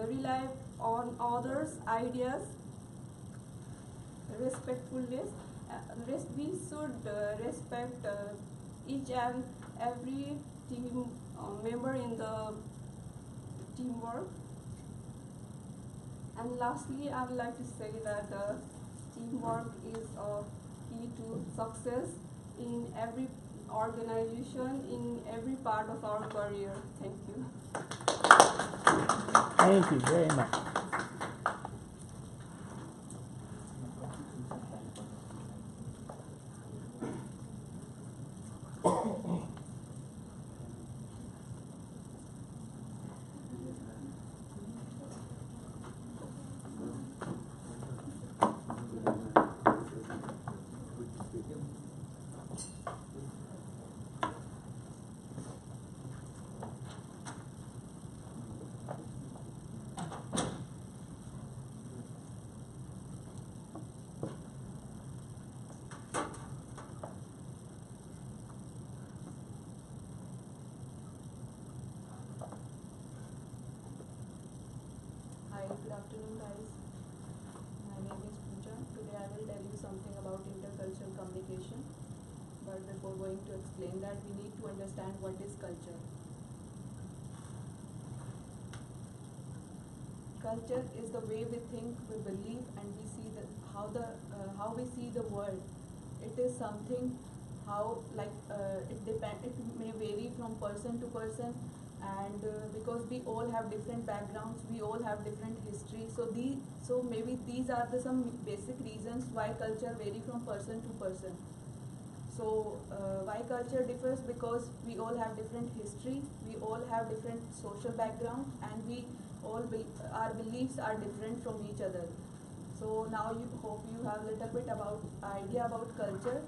rely on others' ideas. Respectfulness. We should respect each and every team member in the teamwork. And lastly, I would like to say that teamwork is a key to success in every organization, in every part of our career. Thank you. Thank you very much. afternoon, guys. My name is Pooja. Today I will tell you something about intercultural communication. But before going to explain that, we need to understand what is culture. Culture is the way we think, we believe, and we see how we see the world. It is something it may vary from person to person, and because we all have different backgrounds, we all have different history. So maybe these are some basic reasons why culture vary from person to person. So why culture differs? Because we all have different history, we all have different social background, and our beliefs are different from each other. So now hope you have a little bit about idea about culture.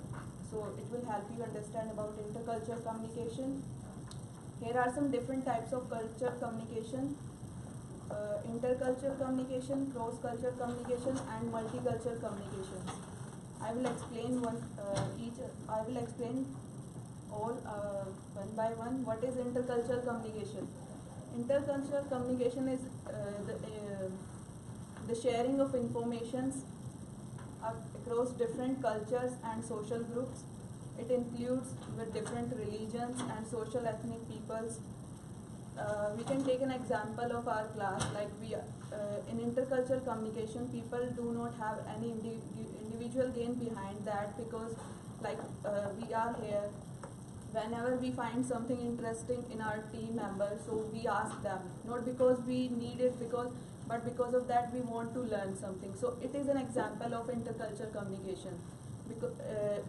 So it will help you understand about intercultural communication. Here are some different types of culture communication: intercultural communication, cross-cultural communication, and multicultural communication. I will explain I will explain all one by one. What is intercultural communication? Intercultural communication is the sharing of informations across different cultures and social groups. It includes with different religions and social ethnic peoples. We can take an example of our class. Like in intercultural communication, people do not have any individual gain behind that, because we are here. Whenever we find something interesting in our team members, so we ask them, not because we need it, but because of that we want to learn something. So it is an example of intercultural communication. Because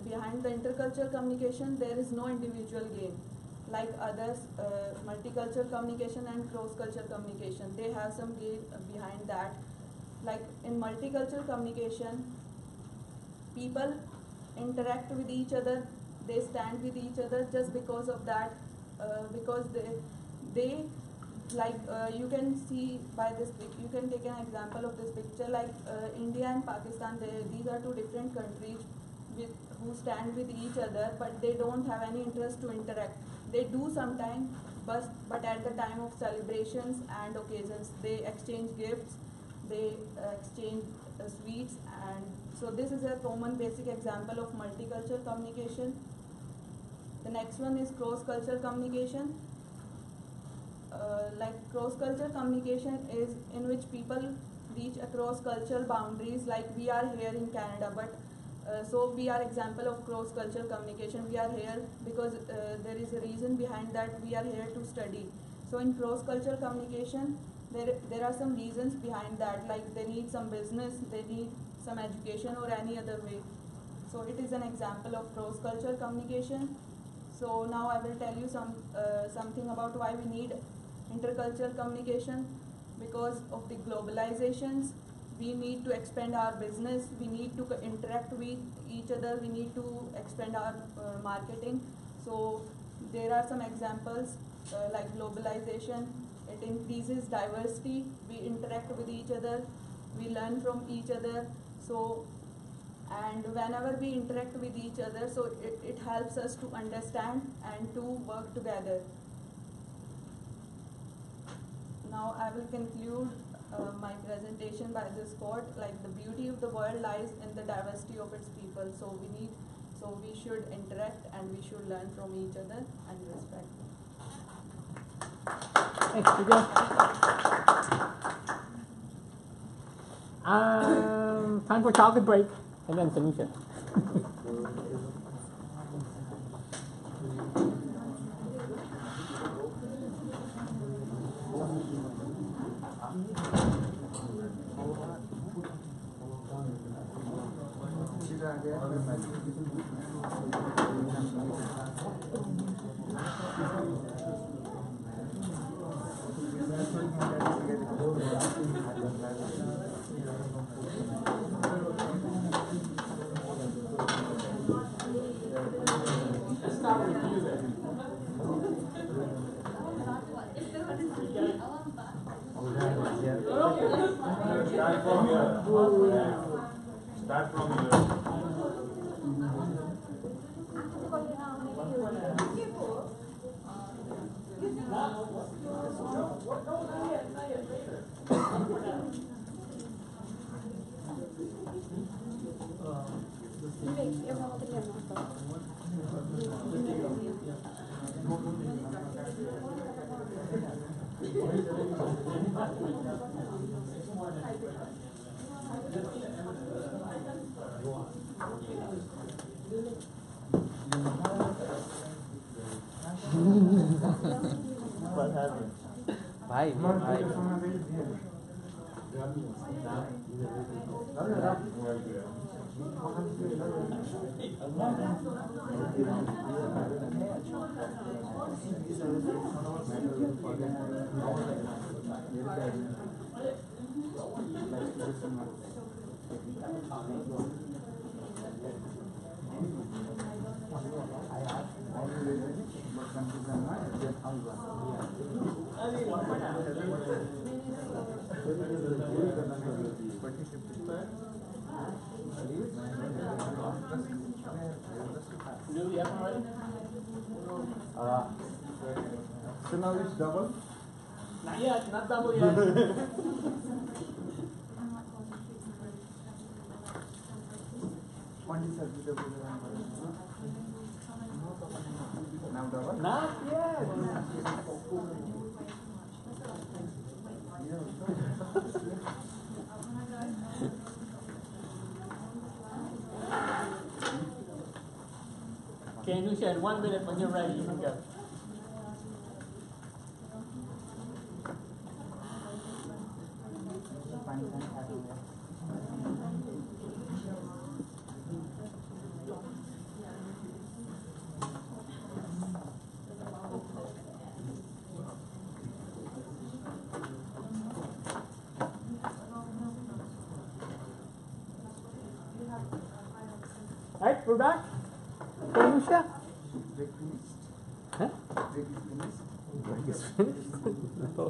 behind the intercultural communication, there is no individual gain. Like others, multicultural communication and cross-cultural communication, they have some gain behind that. Like in multicultural communication, people interact with each other, they stand with each other just because of that, because they you can see by this, you can take an example of this picture, like India and Pakistan, these are two different countries who stand with each other, but they don't have any interest to interact. They do sometimes, but at the time of celebrations and occasions, they exchange gifts, they exchange sweets, and so this is a common basic example of multicultural communication. The next one is cross-cultural communication. Like cross-cultural communication is in which people reach across cultural boundaries. Like we are here in Canada, but so we are example of cross-cultural communication. We are here because there is a reason behind that. We are here to study. So in cross-cultural communication, there are some reasons behind that. Like they need some business, they need some education, or any other way. So it is an example of cross-cultural communication. So now I will tell you something about why we need intercultural communication. Because of the globalizations, we need to expand our business, we need to interact with each other, we need to expand our marketing. So there are some examples like globalization, it increases diversity, we interact with each other, we learn from each other. So, and whenever we interact with each other, so it helps us to understand and to work together. Now I will conclude my presentation by this quote, like the beauty of the world lies in the diversity of its people. So we should interact and we should learn from each other and respect. Thanks, Pooja. Time for chocolate break, and then Tanisha. Start from here. भाई भाई Really, haven't already? So now it's double. Not yet, not double yet. Now double. Not yet. Okay, Nusha, in 1 minute when you're ready, you can go. Right, we're back. Okay, Nusha? Break finished. Huh? Break is finished. Break is finished. No.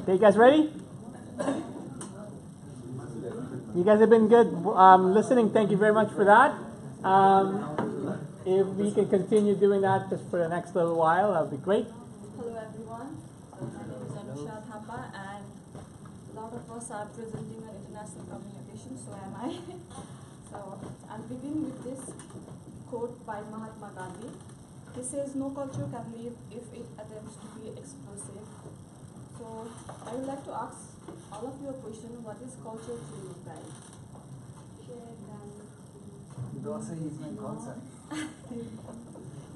Okay, you guys ready? You guys have been good listening. Thank you very much for that. If we can continue doing that just for the next little while, that would be great. Hello everyone, my name is Anusha Thapa and a lot of us are presenting on international communication, so am I. So I'll begin with this quote by Mahatma Gandhi. He says, "No culture can live if it attempts to be exclusive." So I would like to ask all of you a question: what is culture to you guys? Dosa is my culture.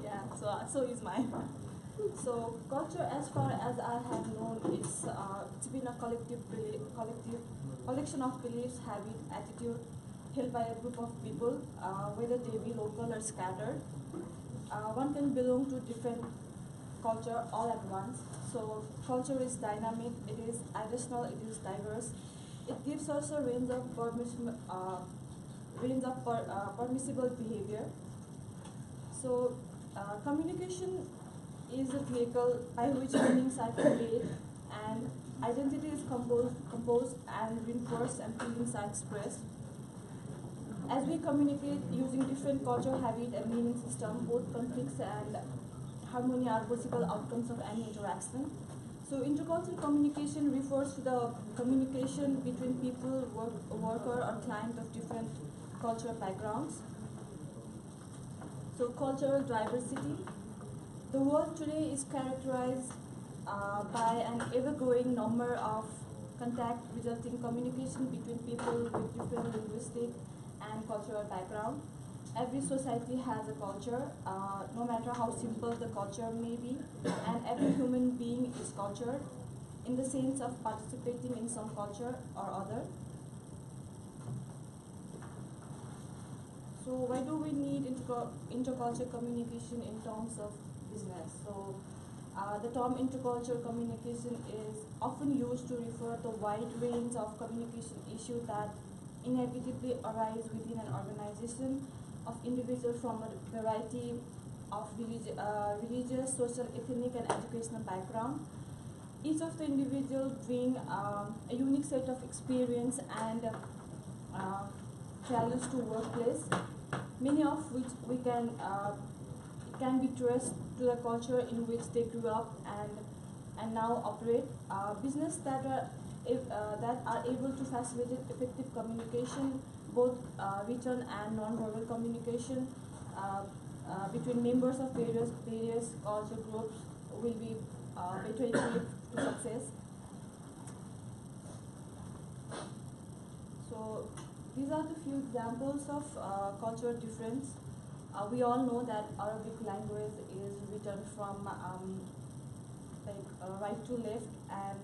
Yeah, so is mine. So culture, as far as I have known, it's been a collection of beliefs, habit, attitude held by a group of people, whether they be local or scattered. One can belong to different culture all at once. So culture is dynamic, it is additional, it is diverse. It gives us a range of permissible behavior. So communication is a vehicle by which meanings are conveyed and identity is composed and reinforced and feelings are expressed. As we communicate using different culture, habit and meaning system, both conflicts and harmony are possible outcomes of any interaction. So intercultural communication refers to the communication between people, worker or client of different cultural backgrounds. So cultural diversity. The world today is characterized by an ever-growing number of contact resulting communication between people with different linguistic and cultural background. Every society has a culture, no matter how simple the culture may be, and every human being is cultured in the sense of participating in some culture or other. So why do we need intercultural communication in terms of business? So the term intercultural communication is often used to refer to a wide range of communication issues that inevitably arise within an organization of individuals from a variety of religious, social, ethnic, and educational background. Each of the individuals bring a unique set of experience and values to workplace, many of which we can be traced to the culture in which they grew up and now operate. Business that are able to facilitate effective communication, both written and non-verbal communication between members of various culture groups will be better equipped to success. So these are the few examples of cultural difference. We all know that Arabic language is written from right to left, and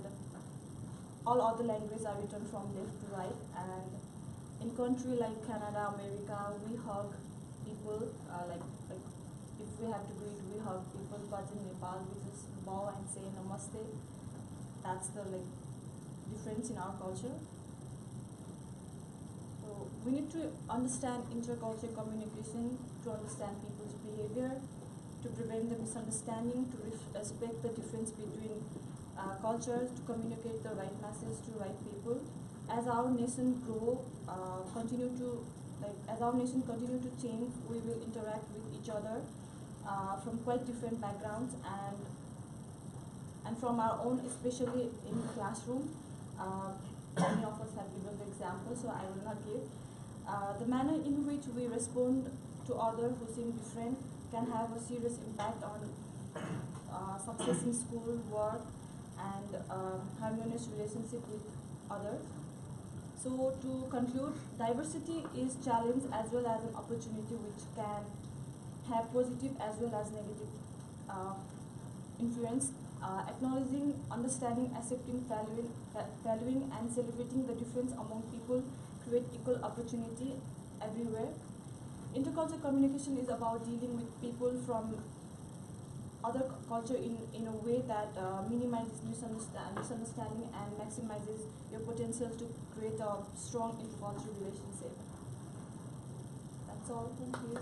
all other languages are written from left to right. And in country like Canada, America, we hug people like if we have to greet, we hug people. But in Nepal, we just bow and say namaste. That's the difference in our culture. So we need to understand intercultural communication to understand people's behavior, to prevent the misunderstanding, to respect the difference between cultures, to communicate the right message to right people. As our nation as our nation continue to change, we will interact with each other from quite different backgrounds, and from our own, especially in the classroom. Many of us have given the example, so I will not give. The manner in which we respond to others who seem different can have a serious impact on success in school, work, and harmonious relationship with others. So to conclude, diversity is challenge as well as an opportunity, which can have positive as well as negative influence. Acknowledging, understanding, accepting, valuing, and celebrating the difference among people create equal opportunity everywhere. Intercultural communication is about dealing with people from other culture in a way that minimizes misunderstanding and maximizes your potential to create a strong intercultural relationship. That's all. Thank you.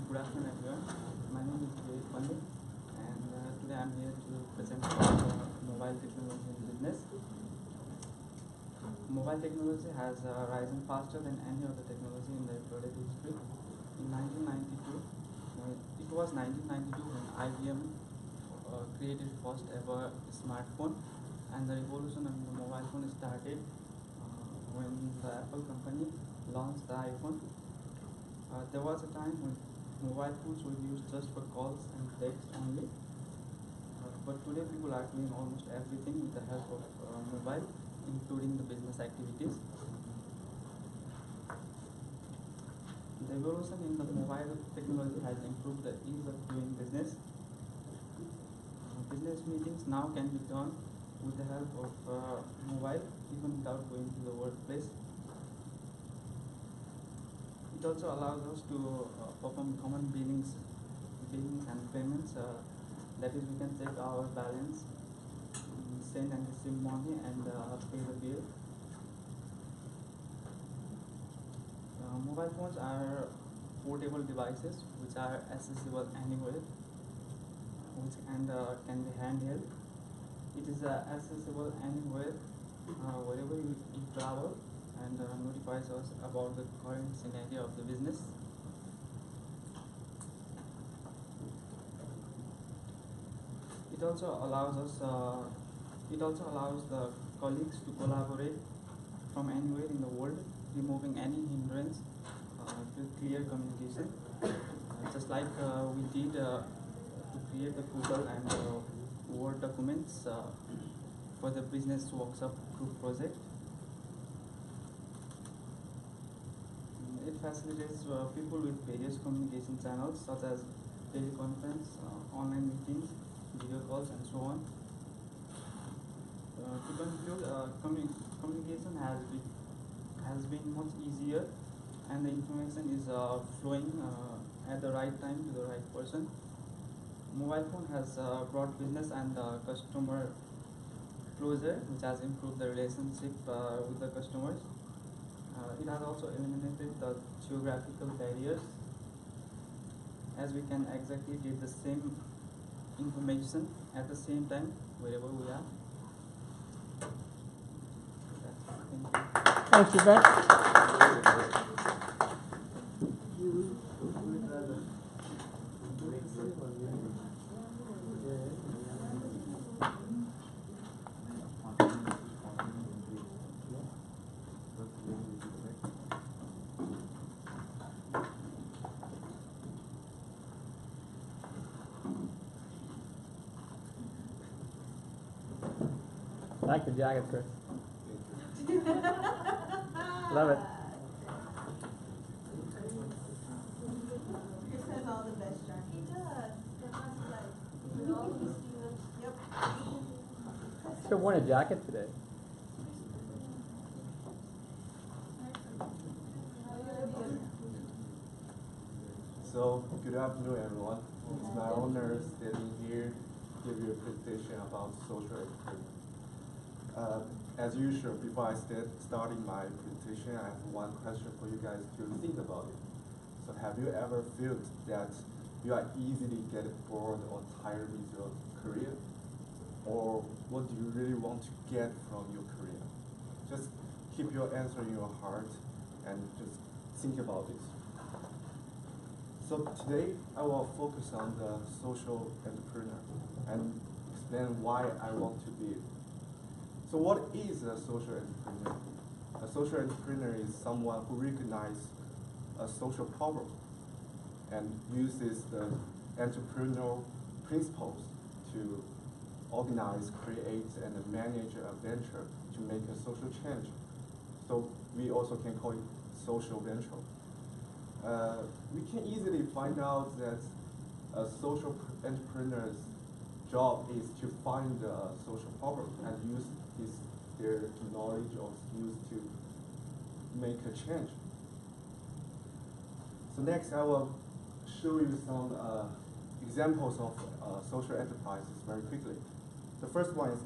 Good afternoon, everyone. My name is Pandit, and today I'm here to present about mobile technology in business. Mobile technology has risen faster than any other technology in the recorded history. In 1992, it was 1992 when IBM created first ever smartphone, and the revolution of the mobile phone started when the Apple company launched the iPhone. There was a time when mobile phones were used just for calls and text only, but today people are doing almost everything with the help of mobile, including the business activities. The evolution in the mobile technology has improved the ease of doing business. Business meetings now can be done with the help of mobile, even without going to the workplace. It also allows us to perform common billings and payments. That is, we can check our balance, send and receive money, and pay the bill. Mobile phones are portable devices which are accessible anywhere, and can be handheld. It is accessible anywhere, wherever you travel, and notifies us about the current scenario of the business. It also allows the colleagues to collaborate from anywhere in the world, removing any hindrance to clear communication. Just like we did to create the Google and Word documents for the business workshop group project. It facilitates people with various communication channels such as teleconference, online meetings, video calls, and so on. To conclude, communication has been much easier, and the information is flowing at the right time to the right person. Mobile phone has brought business and customer closer, which has improved the relationship with the customers. It has also eliminated the geographical barriers, as we can exactly get the same information at the same time wherever we are. Thank you, Ben. I like the jacket, Chris. Love it. Chris has all the best jackets. He does. Yep. Should have worn a jacket today. So, good afternoon, everyone. It's my honor standing here to give you a presentation about social entertainment. As usual, before I starting my presentation, I have one question for you guys to think about it. So, have you ever felt that you are easily get bored or tired with your career? Or what do you really want to get from your career? Just keep your answer in your heart and just think about it. So today, I will focus on the social entrepreneur and explain why I want to be it. So what is a social entrepreneur? A social entrepreneur is someone who recognizes a social problem and uses the entrepreneurial principles to organize, create, and manage a venture to make a social change. So we also can call it social venture. We can easily find out that a social entrepreneur's job is to find a social problem and use their knowledge or skills to make a change. So next I will show you some examples of social enterprises very quickly. The first one is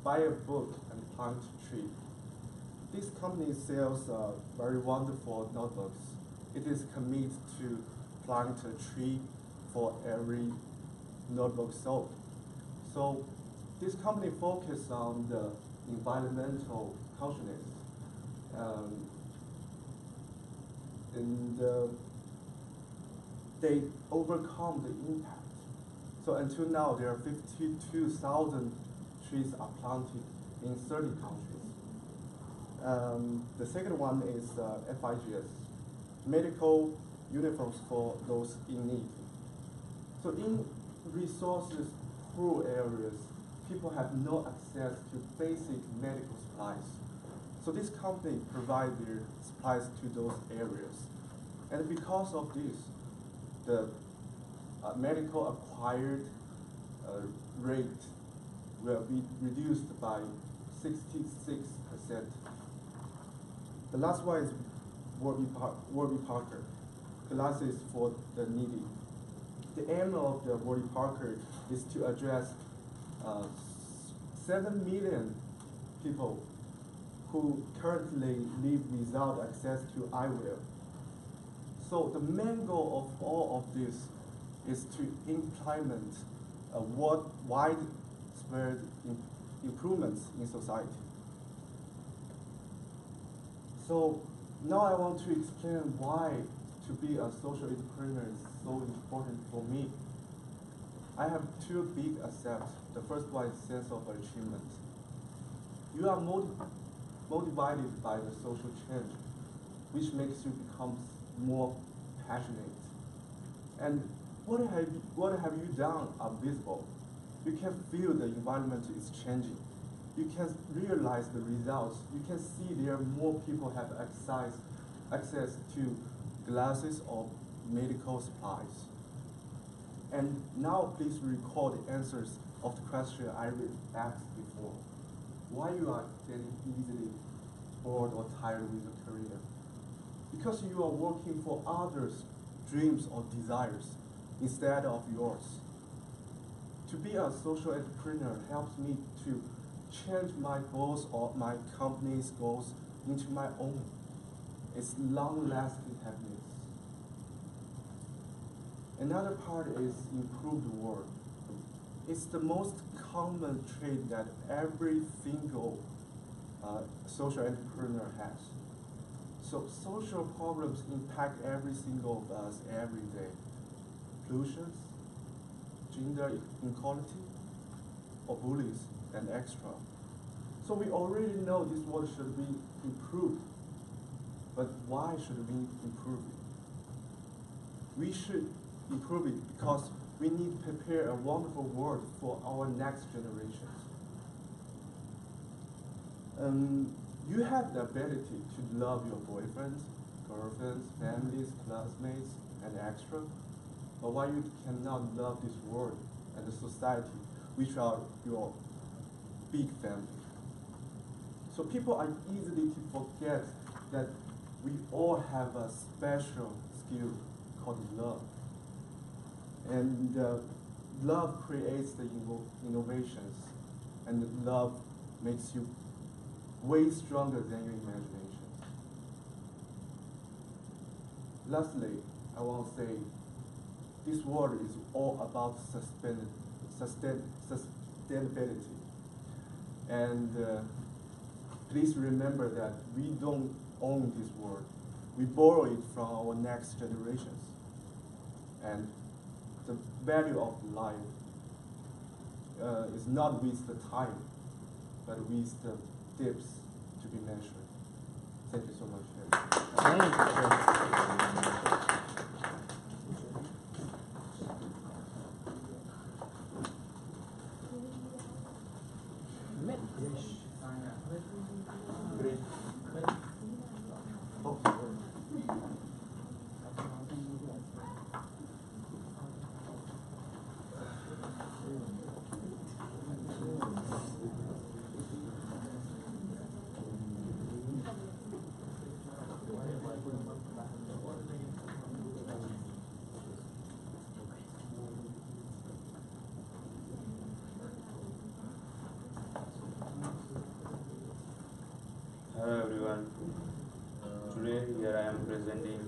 buy a book and plant a tree. This company sells very wonderful notebooks. It is committed to plant a tree for every notebook sold. So this company focuses on the environmental consciousness. And they overcome the impact. So until now, there are 52,000 trees are planted in 30 countries. The second one is FIGS, medical uniforms for those in need. So in resources poor areas, people have no access to basic medical supplies. So this company provides their supplies to those areas. And because of this, the medical acquired rate will be reduced by 66%. The last one is Warby Parker, glasses for the needy. The aim of the Warby Parker is to address 7 million people who currently live without access to eyewear. So the main goal of all of this is to implement widespread improvements in society. So now I want to explain why to be a social entrepreneur is so important for me. I have two big assets. The first one is sense of achievement. You are motivated by the social change, which makes you become more passionate. And what have you done are visible. You can feel the environment is changing. You can realize the results. You can see there are more people have access to glasses or medical supplies. And now please recall the answers of the question I asked before. Why you are getting easily bored or tired with your career. Because you are working for others' dreams or desires instead of yours. To be a social entrepreneur helps me to change my goals or my company's goals into my own. It's long-lasting happiness. Another part is improved work. It's the most common trait that every single social entrepreneur has. So social problems impact every single of us every day. Pollution, gender inequality, or bullies, and extra. So we already know this world should be improved. But why should we improve it? We should improve it because we need to prepare a wonderful world for our next generations. You have the ability to love your boyfriends, girlfriends, families, classmates, and extra. But why you cannot love this world and the society, which are your big family? So people are easily to forget that we all have a special skill called love. And love creates the innovations, and love makes you way stronger than your imagination. Lastly, I want to say this world is all about sustainability. And please remember that we don't own this world. We borrow it from our next generations. And the value of life is not with the time, but with the depths to be measured. Thank you so much. Hello everyone. Today here I am presenting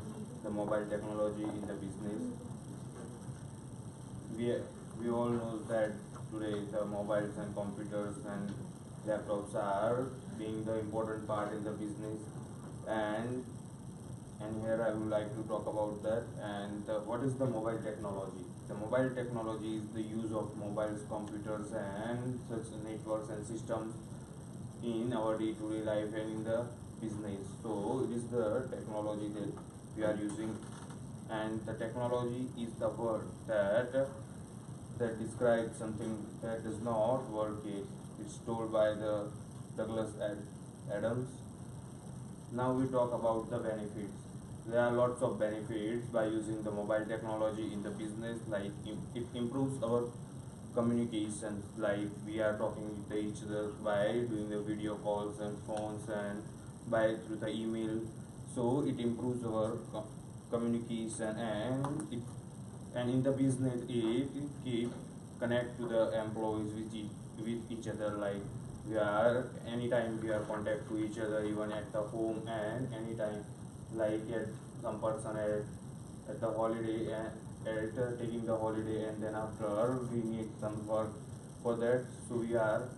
the mobile technology in the business. We all know that today the mobiles and computers and laptops are being the important part in the business, and here I would like to talk about that. And what is the mobile technology? The mobile technology is the use of mobiles, computers and such networks and systems in our day-to-day life and in the business. So it is the technology that we are using, and the technology is the word that describes something that does not work yet. It's told by the Douglas Adams. Now we talk about the benefits. There are lots of benefits by using the mobile technology in the business, like it improves our communications, like we are talking with each other by doing the video calls and phones and by through the email. So it improves our communication, and in the business it keep connect to the employees with each other, like we are anytime we are contact to each other, even at the home, and anytime like at some person at the holiday and at taking the holiday, and then after we need some work for that, so we are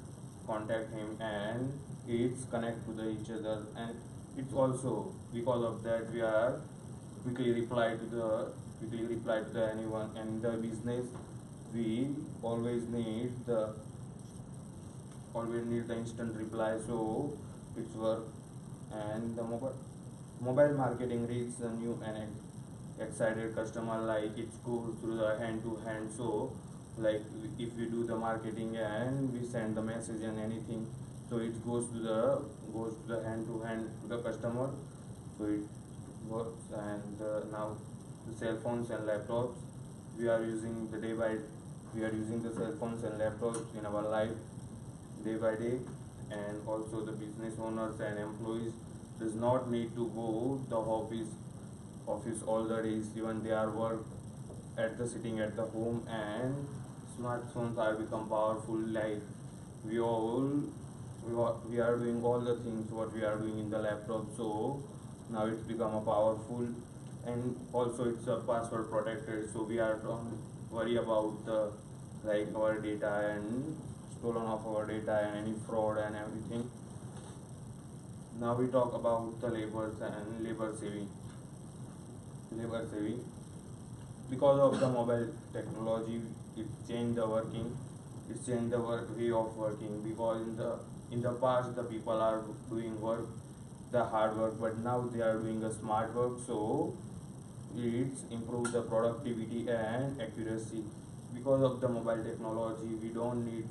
contact him and it's connect to each other, and it's also because of that we are quickly reply to the anyone. And in the business we always need the instant reply, so it's work. And the mobile marketing reaches a new and excited customer, like it goes through the hand to hand. So like if we do the marketing and we send the message and anything, so it goes to the hand to hand to the customer, so it works. And now the cell phones and laptops, we are using the cell phones and laptops in our life day by day. and also the business owners and employees does not need to go the office all the days. Even they are work sitting at the home, and smartphones are become powerful. Like we are doing all the things what we are doing in the laptop. So now it's become a powerful, and also it's a password protected. So we are don't worry about the like our data and stolen of our data and any fraud and everything. Now we talk about the labor saving. Because of the mobile technology, it changed the working. It changed the way of working. Because in the past the people are doing work, the hard work, but now they are doing the smart work. So it's improved the productivity and accuracy. Because of the mobile technology, we don't need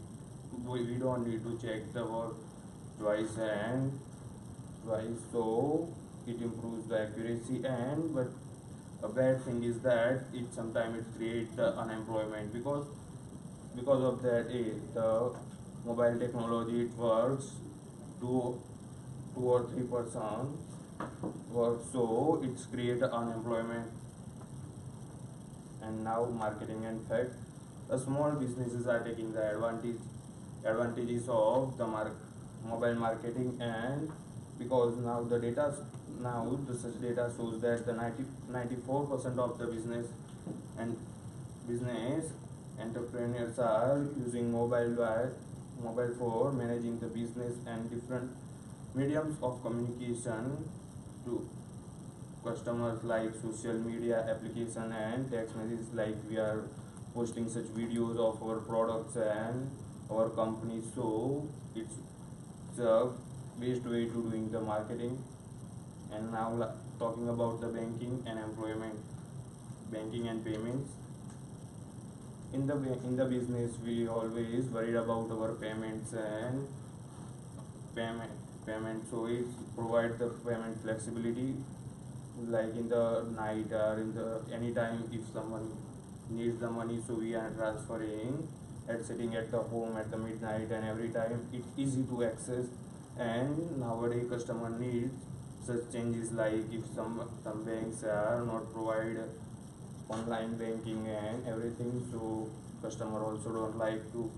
to check the work twice. So it improves the accuracy, and but a bad thing is that it sometimes it creates the unemployment, because of that the mobile technology it works two or 3% work, so it's create unemployment. And now marketing and fact, the small businesses are taking the advantages of the mobile marketing, and because now the such data shows that the 94% of the business entrepreneurs are using mobile for managing the business and different mediums of communication to customers, like social media application and text messages. Like we are posting such videos of our products and our company. So it's the best way to doing the marketing. And now talking about the banking and employment, banking and payments. In the business, we always worried about our payments and payment. So it provides the payment flexibility, like in the night or in the anytime if someone needs the money. So we are transferring at sitting at the home at the midnight, and every time it's easy to access. And nowadays customer needs such changes, like if some banks are not provide online banking and everything, so customer also don't like to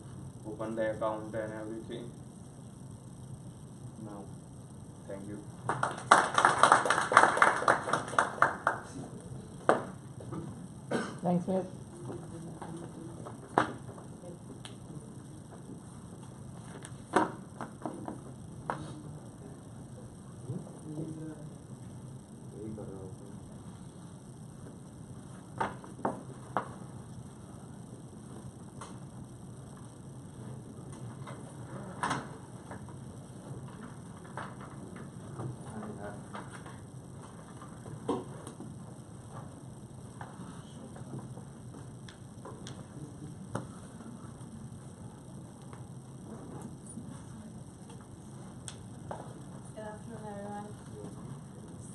open the account and everything. Now, thank you. Thanks, Smith.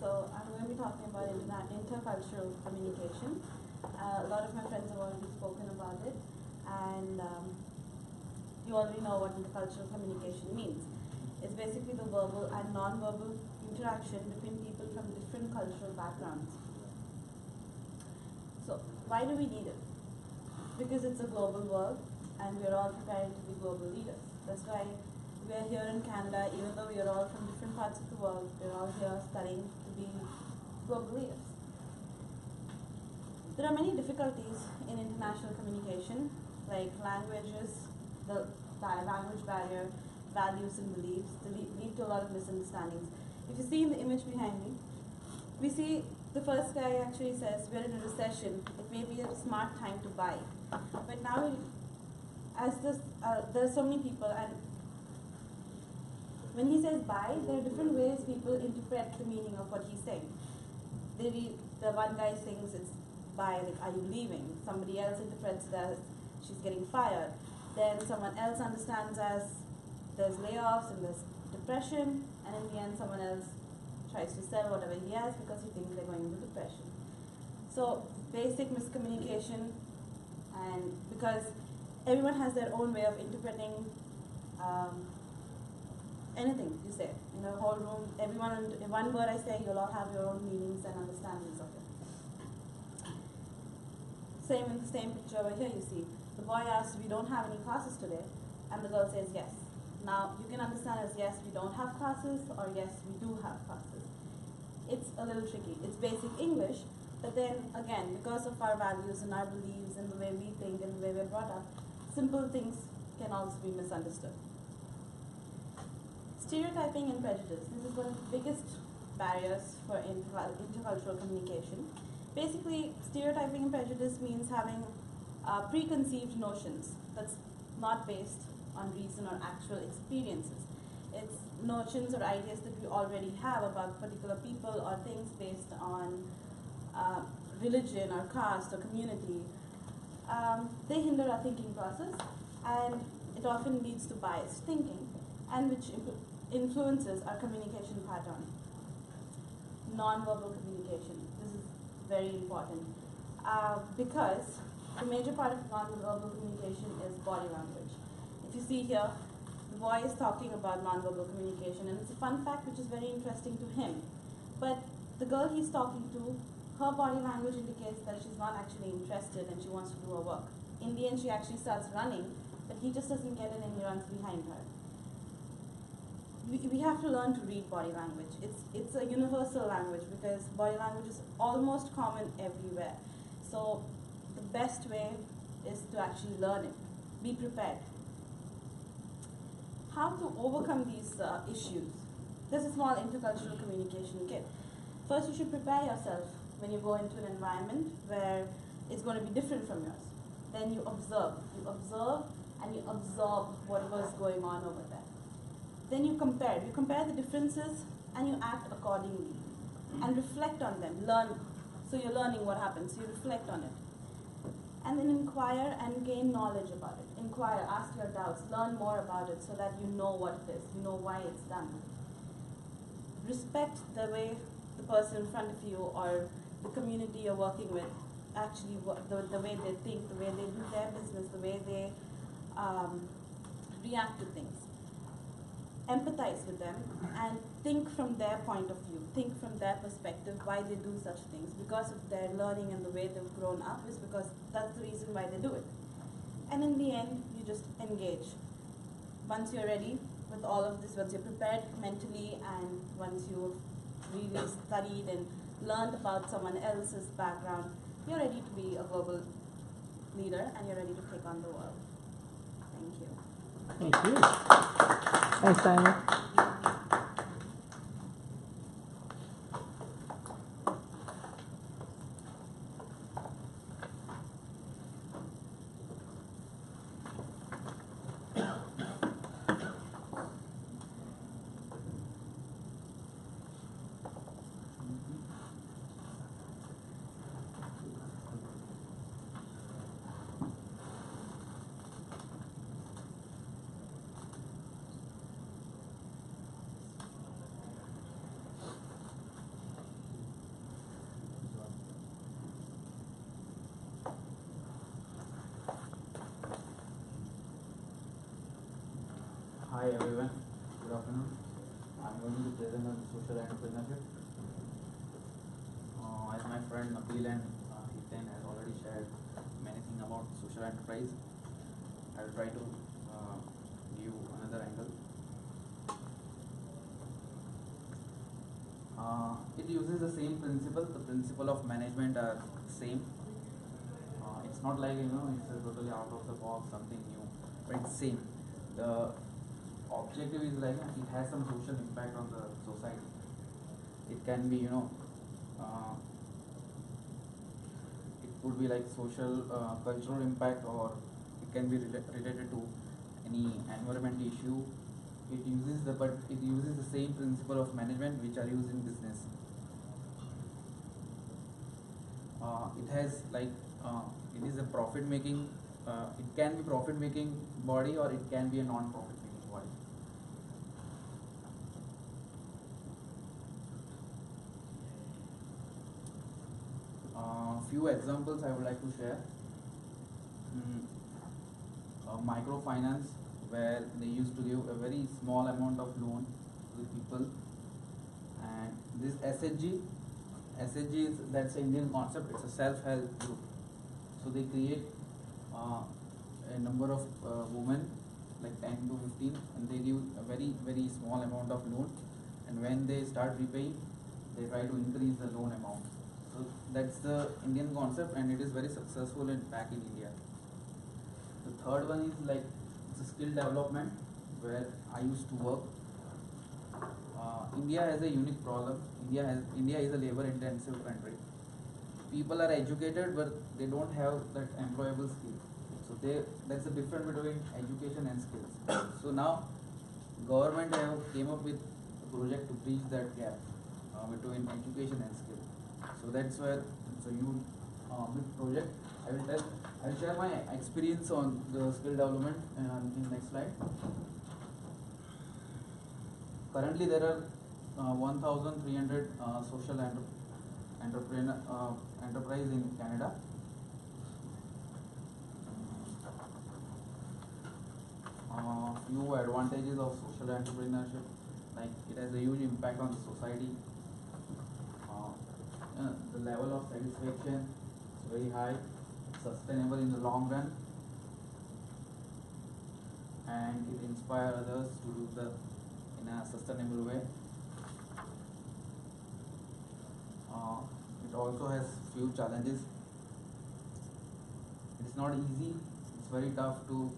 So I'm going to be talking about intercultural communication. A lot of my friends have already spoken about it, and you already know what intercultural communication means. It's basically the verbal and non-verbal interaction between people from different cultural backgrounds. So why do we need it? Because it's a global world, and we're all preparing to be global leaders. That's why we're here in Canada. Even though we are all from different parts of the world, we're all here studying to be global leaders. There are many difficulties in international communication, like languages, the language barrier, values and beliefs, lead to a lot of misunderstandings. If you see in the image behind me, we see the first guy actually says, we're in a recession, it may be a smart time to buy. But now, there are so many people, and when he says buy, there are different ways people interpret the meaning of what he's saying. The one guy thinks it's buy, like, are you leaving? Somebody else interprets it as she's getting fired. Then someone else understands as there's layoffs and there's depression, and in the end someone else tries to sell whatever he has because he thinks they're going into depression. So basic miscommunication, and because everyone has their own way of interpreting anything you say. In a whole room, everyone, in one word I say, you'll all have your own meanings and understandings of it. Same in the same picture over here, you see. The boy asks, we don't have any classes today, and the girl says yes. Now, you can understand as yes, we don't have classes, or yes, we do have classes. It's a little tricky. It's basic English, but then again, because of our values and our beliefs and the way we think and the way we're brought up, simple things can also be misunderstood. Stereotyping and prejudice. This is one of the biggest barriers for intercultural communication. Basically, stereotyping and prejudice means having preconceived notions that's not based on reason or actual experiences. It's notions or ideas that we already have about particular people or things based on religion or caste or community. They hinder our thinking process, and it often leads to biased thinking, and which influences our communication pattern. Non-verbal communication. This is very important because the major part of non-verbal communication is body language. If you see here, the boy is talking about non-verbal communication, and it's a fun fact which is very interesting to him. But the girl he's talking to, her body language indicates that she's not actually interested and she wants to do her work. In the end, she actually starts running, but he just doesn't get it and he runs behind her. We have to learn to read body language. It's a universal language because body language is almost common everywhere. So the best way is to actually learn it. Be prepared. How to overcome these issues? There's a small intercultural communication kit. First, you should prepare yourself when you go into an environment where it's going to be different from yours. Then you observe. You observe and you absorb whatever's going on over there. Then you compare. You compare the differences and you act accordingly. And reflect on them. Learn. So you're learning what happens. So you reflect on it. And then inquire and gain knowledge about it. Inquire, ask your doubts, learn more about it so that you know what it is, you know why it's done. Respect the way the person in front of you or the community you're working with actually, the way they think, the way they do their business, the way they react to things. Empathize with them and think from their point of view, think from their perspective why they do such things. Because of their learning and the way they've grown up is because that's the reason why they do it. And in the end, you just engage. Once you're ready with all of this, once you're prepared mentally and once you've really studied and learned about someone else's background, you're ready to be a global leader and you're ready to take on the world. Thank you. Thank you. Thanks, Simon. Hi everyone, good afternoon. I'm going to present on social entrepreneurship. As my friend Nabil and Ethan has already shared many things about social enterprise, I will try to give another angle. It uses the same principle. The principle of management are same. It's not like it's totally out of the box, something new, but it's same. The objective is like it has some social impact on the society. It can be it could be like social cultural impact, or it can be related to any environment issue. It uses the same principle of management which are used in business. It has it is a profit making. It can be profit making body or it can be a non-profit making body. Few examples I would like to share. Microfinance, where they used to give a very small amount of loan to the people. And this SHG is, that's an Indian concept. It's a self-help group. So they create a number of women, like 10 to 15, and they give a very small amount of loan. And when they start repaying, they try to increase the loan amount. So that's the Indian concept, and it is very successful back in India. The third one is like it's a skill development where I used to work. India has a unique problem. India is a labor-intensive country. People are educated, but they don't have that employable skill. So that's the difference between education and skills. So now, government came up with a project to bridge that gap between education and skill. So that's where it's a huge big project. I will share my experience on the skill development in next slide. Currently, there are 1,300 social enterprise in Canada. Few advantages of social entrepreneurship, like it has a huge impact on the society. The level of satisfaction is very high, sustainable in the long run, and it inspires others to do the in a sustainable way. It also has few challenges. It's not easy. It's very tough to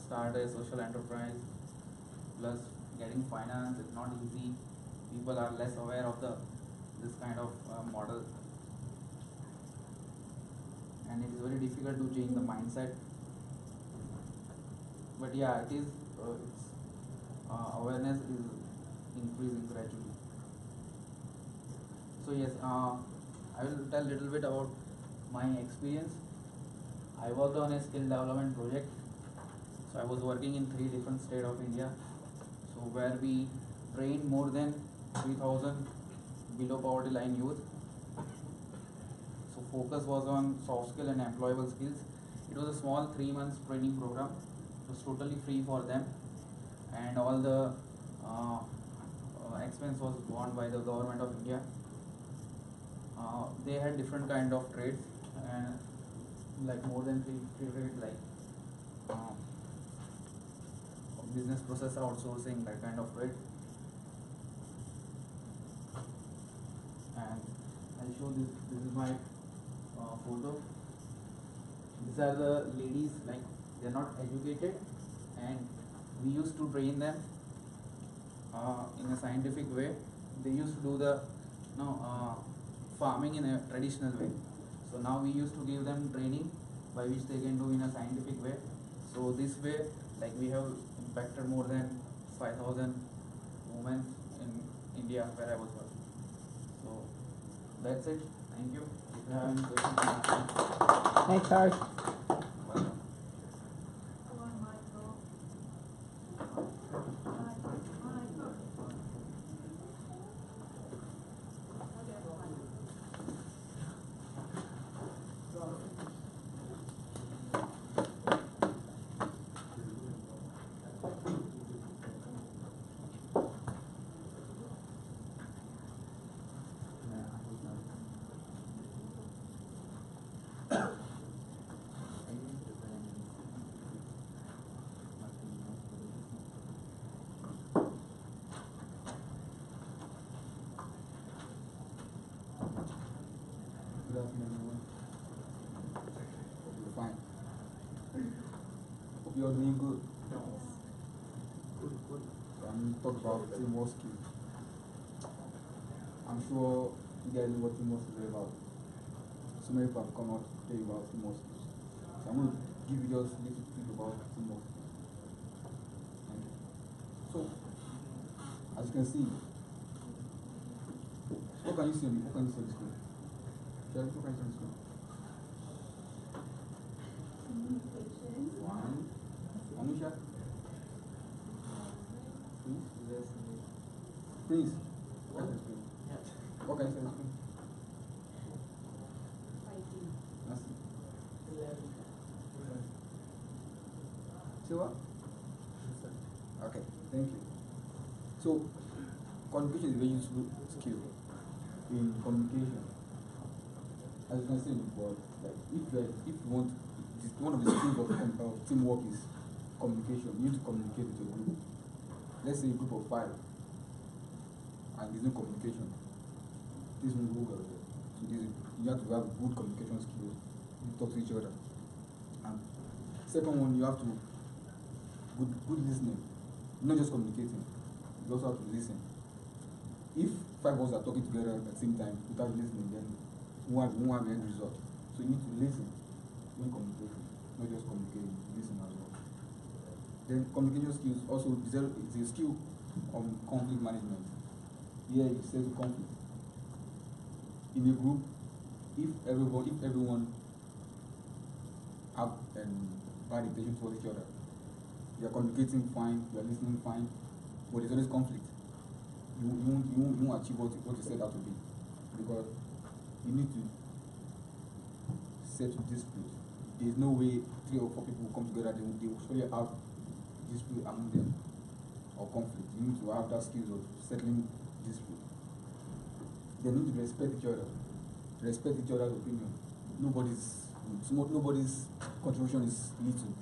start a social enterprise. Plus, getting finance is not easy. People are less aware of this kind of model, and it is very difficult to change the mindset. But yeah, it is. Awareness is increasing gradually. So yes, I will tell a little bit about my experience. I worked on a skill development project. So I was working in 3 different states of India. So where we trained more than 3,000 below poverty line youth. So focus was on soft skill and employable skills. It was a small 3 months training program. It was totally free for them, and all the expense was borne by the government of India. They had different kind of trades, and like more than 3 trades, like business process outsourcing, that kind of trade. And I'll show this. This is my photo. These are the ladies, like they're not educated, and we used to train them in a scientific way. They used to do the farming in a traditional way. So now we used to give them training by which they can do in a scientific way. So this way, like we have impacted more than 5,000 women in India where I was working. So that's it. Thank you. If you have any questions, Thanks, Harsh. Fine. Hope you're doing good. Good. I'm talk about teamwork skills. I'm sure you guys know what teamwork is about. So many people have come out to tell you about teamwork skills. So I'm going to give you just a little bit about teamwork skills. So, as you can see, what can you see on the screen? What can you see on the screen? One. Anisha? Please. What can you see? What can you see on the screen? Nothing. See what? So communication is a very useful skill in communication. As you can see in the board, like if you want, one of the skills of teamwork is communication. You need to communicate with your group. Let's say a group of 5, and there's no communication. This won't go well. So you have to have good communication skills. You talk to each other. And second one, you have to good listening. Not just communicating. You also have to listen. If 5 of us are talking together at the same time without listening, then we won't have the end result. So you need to listen when communicating, not just communicating, listen as well. Then communication skills also is a skill on conflict management. Here it says conflict. In a group, if everyone have bad intention towards each other, you are communicating fine, you are listening fine, but there's always conflict. You won't achieve what you set out to be, because you need to settle dispute. There's no way 3 or 4 people will come together, they will surely have dispute among them or conflict. You need to have that skills of settling dispute. They need to respect each other, respect each other's opinion. Nobody's contribution is little.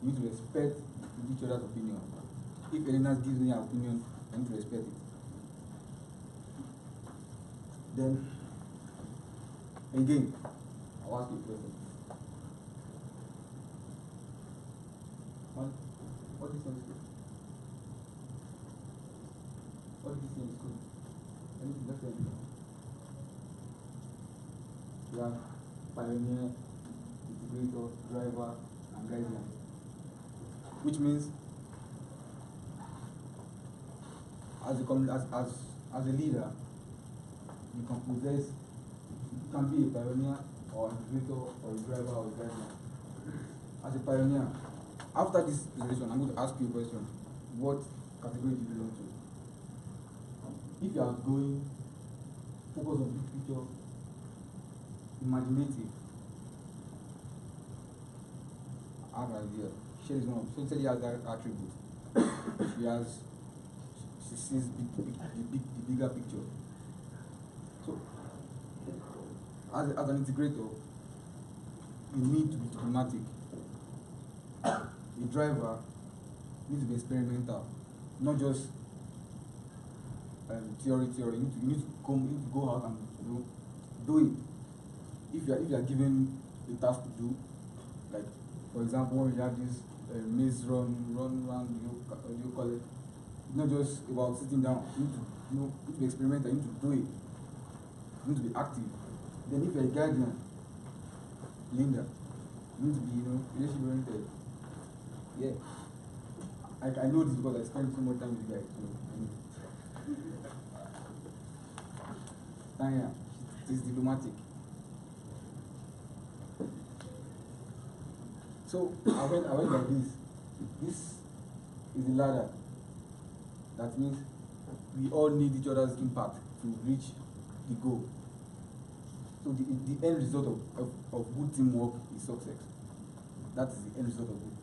You need to respect each other's opinion. If Elena gives me an opinion, I need to respect it. Then, again, I'll ask you a question. What is your school? What did you see in school? Anything different? You have pioneer, integrator, driver, and guardian. Which means, as a leader, you can possess, you can be a pioneer or integrator or a driver or a guardian. As a pioneer, after this presentation, I'm going to ask you a question. What category do you belong to? If you are going, focus on big picture, imaginative. I have an idea. She has that attribute. She sees the bigger picture. So, as an integrator, you need to be diplomatic. A driver needs to be experimental, not just theory. You need to go out and do it. If you are given a task to do, like for example, when you have this maze run, you call it. It's not just about sitting down. You need to be experimental. You need to do it. You need to be active. Then if you're a guardian, Linda, you need to be relationship oriented. Yeah. I know this because I spent so much time with you guys. So Tanya, she's diplomatic. So I went like this. This is a ladder. That means we all need each other's impact to reach the goal. So the end result of good teamwork is success. That is the end result of good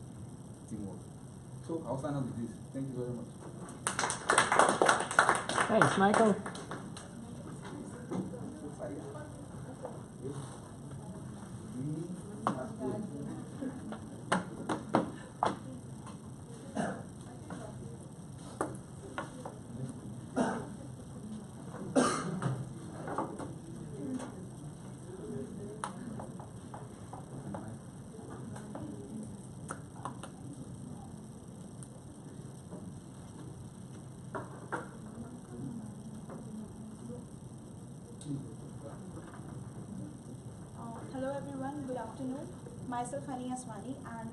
teamwork. So I'll sign up with this. Thank you very much. Thanks, Michael. Hello everyone, good afternoon. Myself Hani Aswani, and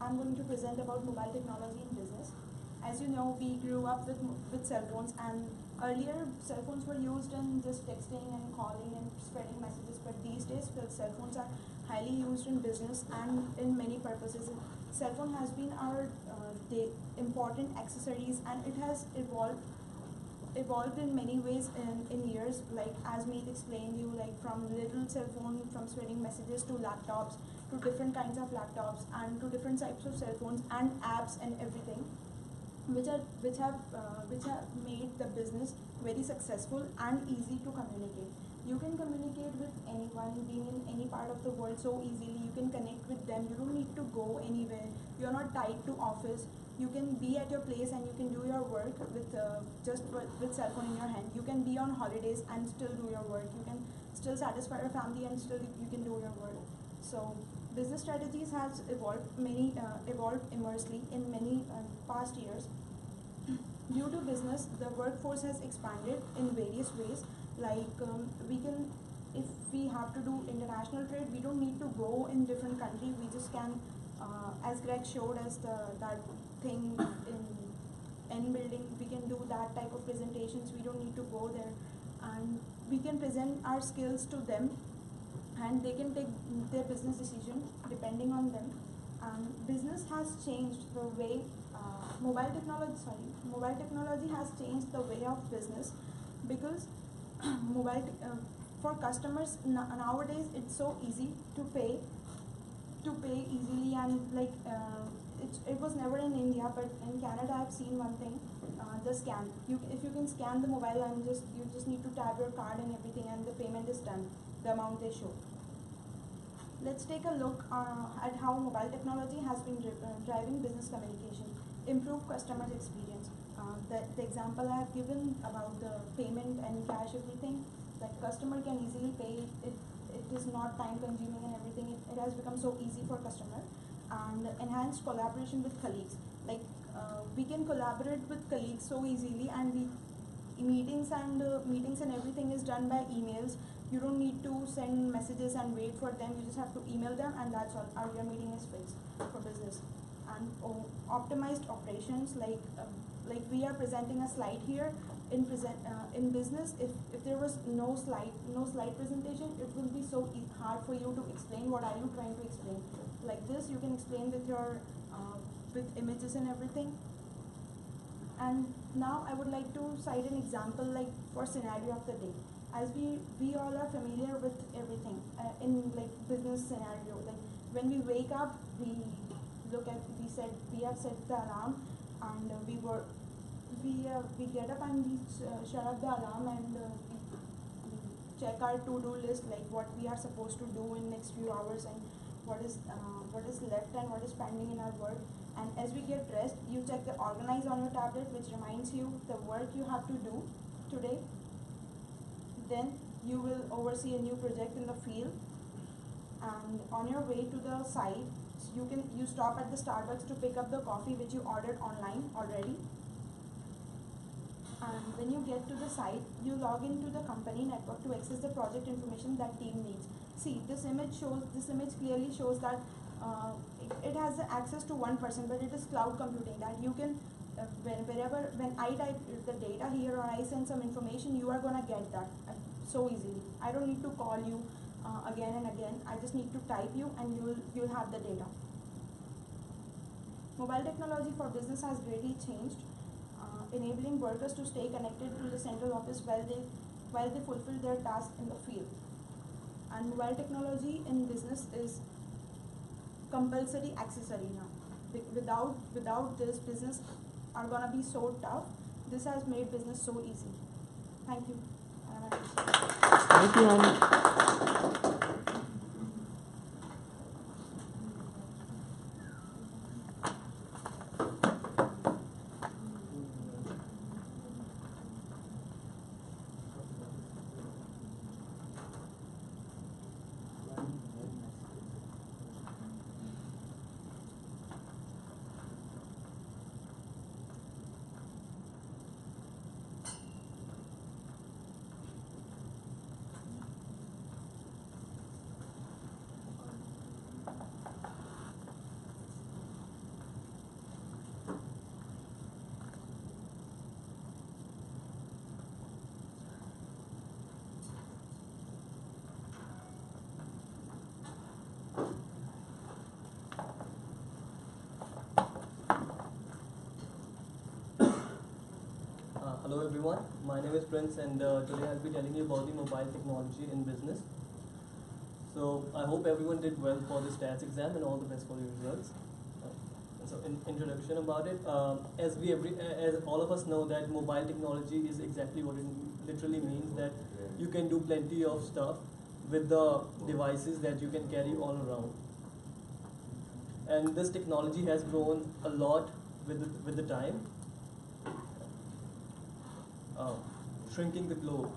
I'm going to present about mobile technology in business. As you know, we grew up with cell phones, and earlier cell phones were used in just texting and calling and spreading messages, but these days cell phones are highly used in business and in many purposes. Cell phone has been our important accessories, and it has evolved in many ways in years, like as Meet explained you, like from little cell phone, from spreading messages to laptops, to different kinds of laptops, and to different types of cell phones and apps and everything. which have made the business very successful and easy to communicate. You can communicate with anyone being in any part of the world so easily. You can connect with them. You don't need to go anywhere. You're not tied to office. You can be at your place and you can do your work with with cell phone in your hand. You can be on holidays and still do your work. You can still satisfy your family and still you can do your work. So business strategies has evolved immensely in many past years. Due to business, the workforce has expanded in various ways. Like if we have to do international trade, we don't need to go in different country. We just can, as Greg showed us that thing in N building, we can do that type of presentations. We don't need to go there, and we can present our skills to them, and they can take their business decision depending on them. And business has changed the way mobile technology has changed the way of business, because for customers nowadays it's so easy to pay easily, and like it was never in India, but in Canada I've seen one thing, the scan. If you can scan the mobile and you just need to tap your card and everything, and the payment is done, the amount they show. Let's take a look at how mobile technology has been driving business communication, improve customers' experience. The example I have given about the payment and cash everything, that customer can easily pay. It is not time consuming and everything. It has become so easy for customer. And enhanced collaboration with colleagues. Like we can collaborate with colleagues so easily, and meetings and everything is done by emails. You don't need to send messages and wait for them. You just have to email them, and that's all. Your meeting is fixed for business. And optimized operations, like we are presenting a slide here. In business, if there was no slide presentation, it will be so hard for you to explain what are you trying to explain. Like this, you can explain with your with images and everything. And now I would like to cite an example, like for scenario of the day. As we all are familiar with everything in like business scenario. Like when we wake up, we have set the alarm, and we get up and we shut off the alarm, and we check our to-do list, like what we are supposed to do in next few hours, and what is left and what is pending in our work. And as we get dressed, you check the organize on your tablet, which reminds you the work you have to do today. Then you will oversee a new project in the field, and on your way to the site, you stop at the Starbucks to pick up the coffee which you ordered online already. And when you get to the site, you log into the company network to access the project information that team needs. See, this image clearly shows that it has the access to one person, but it is cloud computing, that you can when I type the data here or I send some information, you are gonna get that so easily. I don't need to call you again and again. I just need to type you, and you'll have the data. Mobile technology for business has greatly changed, enabling workers to stay connected to the central office while they fulfill their tasks in the field. And mobile technology in business is compulsory accessory now. Without this, business are gonna be so tough. This has made business so easy. Thank you. Thank you, Annie. Hello everyone, my name is Prince, and today I'll be telling you about the mobile technology in business. So I hope everyone did well for the stats exam, and all the best for your results. introduction about it. As all of us know that mobile technology is exactly what it literally means, that you can do plenty of stuff with the devices that you can carry all around. And this technology has grown a lot with the time. Shrinking the globe.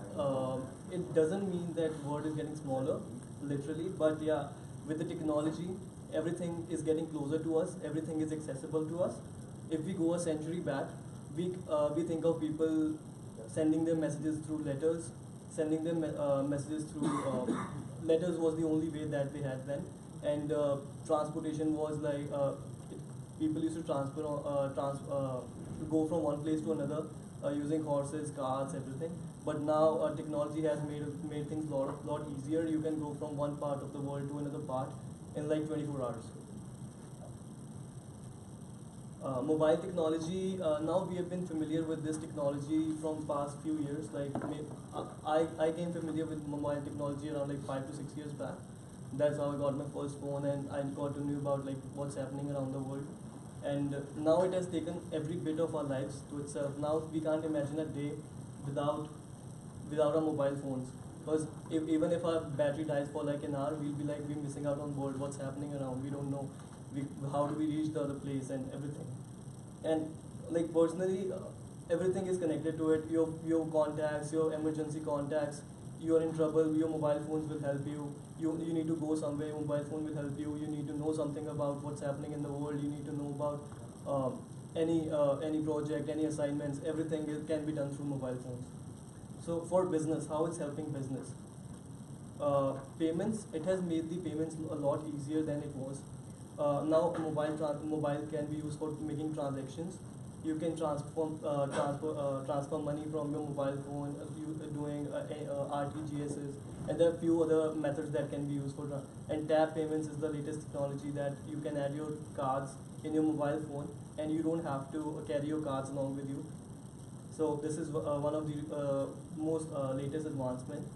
It doesn't mean that world is getting smaller, literally, but yeah, with the technology, everything is getting closer to us, everything is accessible to us. If we go a century back, we think of people sending their messages through letters, sending them messages through letters was the only way that they had then, and transportation was like people used to go from one place to another using horses, cars, everything. But now technology has made things lot easier. You can go from one part of the world to another part in like 24 hours. Mobile technology, now we have been familiar with this technology from past few years. Like I came familiar with mobile technology around like 5 to 6 years back. That's how I got my first phone, and I got to know about like what's happening around the world. And now it has taken every bit of our lives to itself. Now we can't imagine a day without our mobile phones. Because even if our battery dies for like an hour, we'll be like, we're missing out on world, what's happening around, we don't know. How do we reach the other place and everything. And like personally, everything is connected to it. Your contacts, your emergency contacts, you are in trouble, your mobile phones will help you. You need to go somewhere, your mobile phone will help you. You need to know something about what's happening in the world. You need to know about any project, any assignments. Everything can be done through mobile phones. So for business, how it's helping business? Payments, it has made the payments a lot easier than it was. Now mobile can be used for making transactions. You can transfer money from your mobile phone, doing RTGSs, and there are few other methods that can be used for that. And tap payments is the latest technology that you can add your cards in your mobile phone, and you don't have to carry your cards along with you. So this is one of the most latest advancement.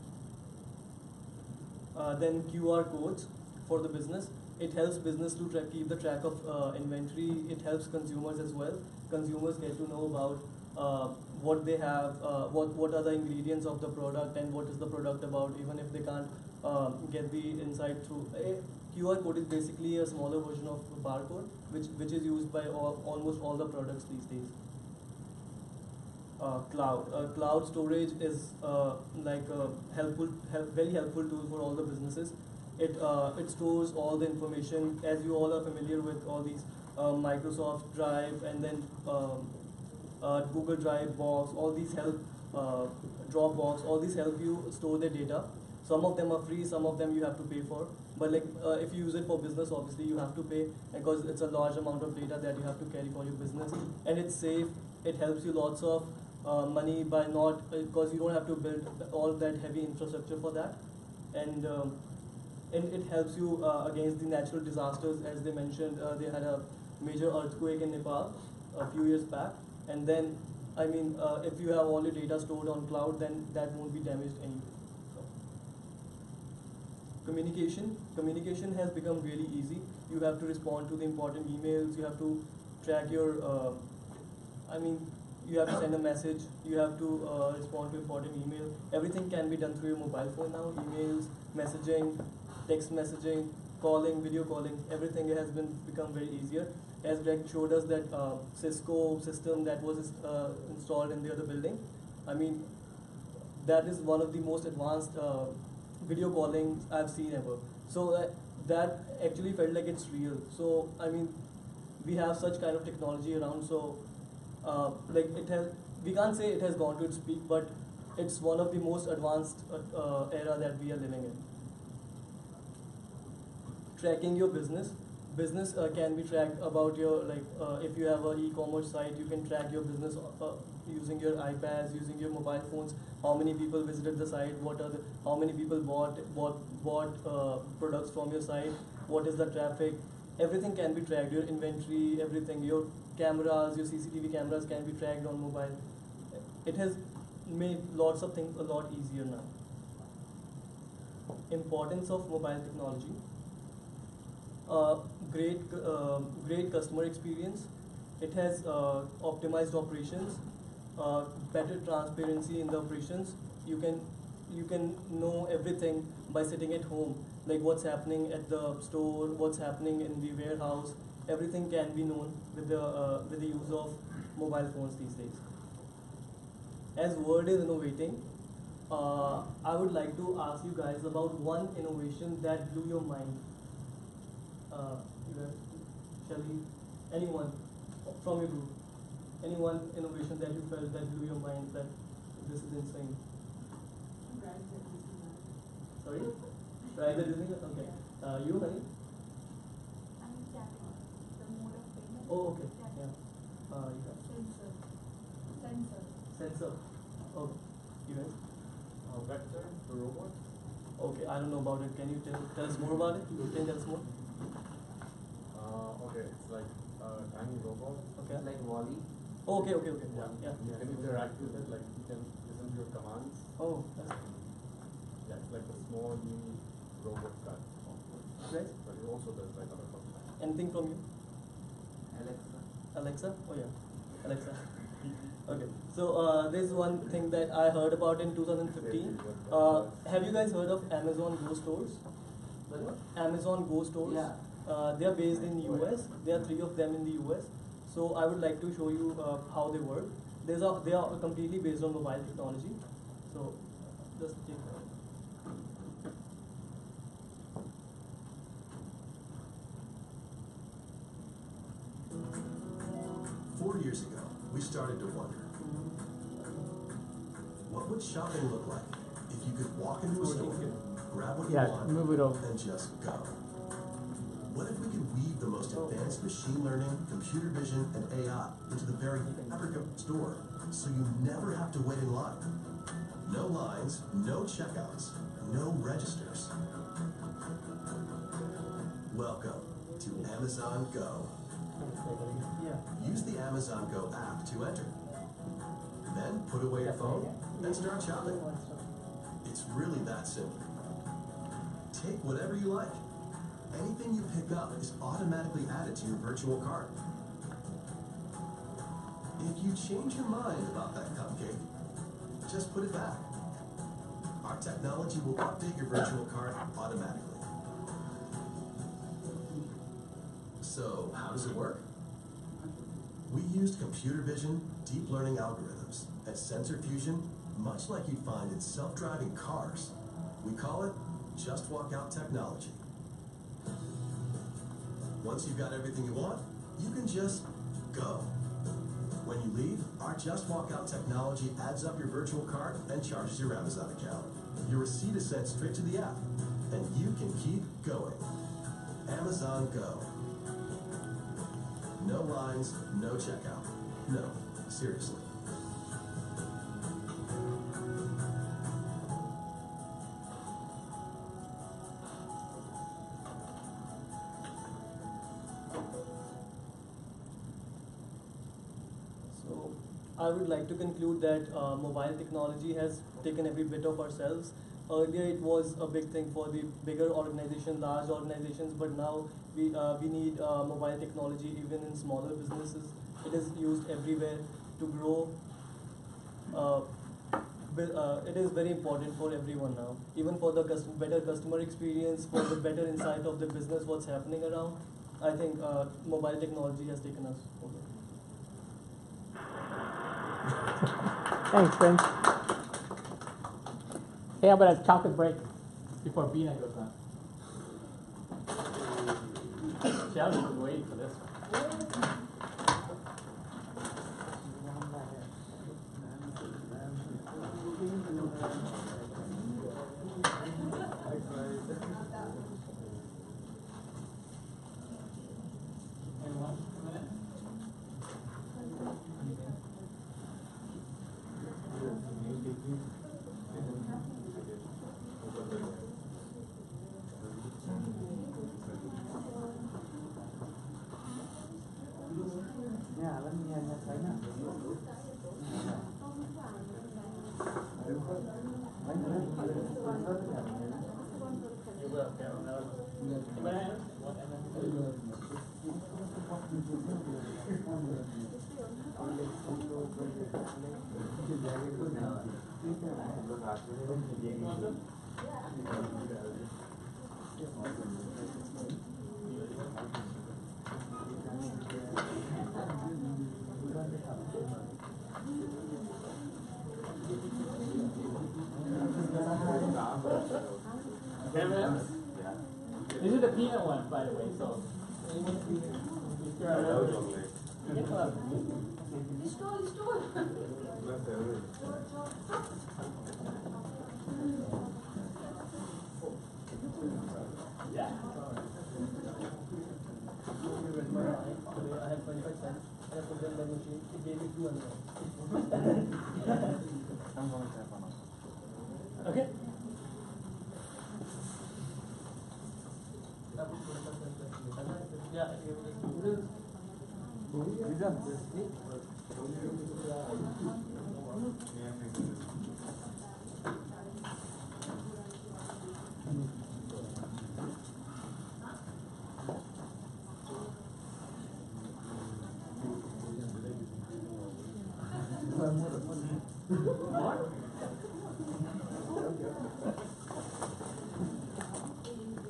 Then QR codes for the business. It helps business to keep the track of inventory. It helps consumers as well. Consumers get to know about what they have, what are the ingredients of the product, and what is the product about, even if they can't get the insight through. A QR code is basically a smaller version of a barcode, which is used by almost all the products these days. Cloud storage is like a very helpful tool for all the businesses. It stores all the information, as you all are familiar with all these Microsoft Drive, and then Google Drive, Box, all these help, Dropbox, all these help you store the data. Some of them are free, some of them you have to pay for. But like if you use it for business, obviously you have to pay, because it's a large amount of data that you have to carry for your business. And it's safe. It helps you lots of money by not, because you don't have to build all that heavy infrastructure for that. And it helps you against the natural disasters. As they mentioned, they had a major earthquake in Nepal a few years back, and then if you have all your data stored on cloud, then that won't be damaged anyway. So, communication has become really easy. You have to respond to the important emails. You have to track your you have to send a message, you have to respond to important email. Everything can be done through your mobile phone now. Emails, messaging, text messaging, calling, video calling, everything has become very easier. As Greg showed us that Cisco system that was installed in the other building, that is one of the most advanced video calling I've seen ever. So that actually felt like it's real. So we have such kind of technology around. So we can't say it has gone to its peak, but it's one of the most advanced era that we are living in. Tracking your business can be tracked about your, if you have an e-commerce site, you can track your business using your iPads, using your mobile phones. How many people visited the site? How many people bought products from your site? What is the traffic? Everything can be tracked. Your inventory, everything. Your cameras, your CCTV cameras can be tracked on mobile. It has made lots of things a lot easier now. Importance of mobile technology. great customer experience. It has optimized operations, better transparency in the operations. You can know everything by sitting at home, like what's happening at the store, what's happening in the warehouse. Everything can be known with the use of mobile phones these days. As world is innovating, I would like to ask you guys about one innovation that blew your mind. Shall we? Anyone from your group? Any one innovation that you felt that blew your mind that this is insane? Sorry? Right, okay. You, honey? Oh, okay. Yeah. You guys? Sensor. Oh, you guys? Vector, the robot. Okay, I don't know about it. Can you tell us more about it? Can you tell us more? Okay, it's like a tiny robot. Okay. Like Wally. Oh, okay. Yeah. You can interact with it, like you can listen to your commands. Oh, that's Yeah, it's like a small mini robot that. Right. But it also does like other functions. Anything from you? Alexa. Alexa? Oh yeah, Alexa. Okay, so there's one thing that I heard about in 2015. Have you guys heard of Amazon Go stores? Amazon Go stores? Yeah. They are based in US. There are 3 of them in the US. So I would like to show you how they work. They are completely based on mobile technology. So just take that. 4 years ago, we started to wonder, what would shopping look like if you could walk into a store, grab what you want, move it over. and just go? What if we could weave the most advanced machine learning, computer vision, and AI into the very fabric of the store, so you never have to wait in line? No lines, no checkouts, no registers. Welcome to Amazon Go. Use the Amazon Go app to enter. Then put away your phone and start shopping. It's really that simple. Take whatever you like. Anything you pick up is automatically added to your virtual cart. If you change your mind about that cupcake, just put it back. Our technology will update your virtual cart automatically. So, how does it work? We used computer vision, deep learning algorithms, and sensor fusion, much like you'd find in self-driving cars. We call it Just Walk Out technology. Once you've got everything you want, you can just go. When you leave, our Just Walk Out technology adds up your virtual cart and charges your Amazon account. Your receipt is sent straight to the app, and you can keep going. Amazon Go. No lines, no checkout. No, seriously. So I would like to conclude that mobile technology has taken every bit of ourselves. Earlier it was a big thing for the bigger organizations, large organizations, but now we need mobile technology even in smaller businesses. It is used everywhere to grow. It is very important for everyone now, even for the better customer experience, for the better insight of the business, what's happening around. I think mobile technology has taken us over. Thanks, Prince. Hey, how about a chocolate break before Bina goes on? Shelly's been waiting for this one. Anyone? Yeah, let me have that right now. You will, Carol. Anybody else? What, M&M's? These are the peanut ones, by the way, so. Yeah. I have 25 cents. I have put them in the machine. It gave me 200. Okay.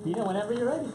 Peter, whenever you're ready.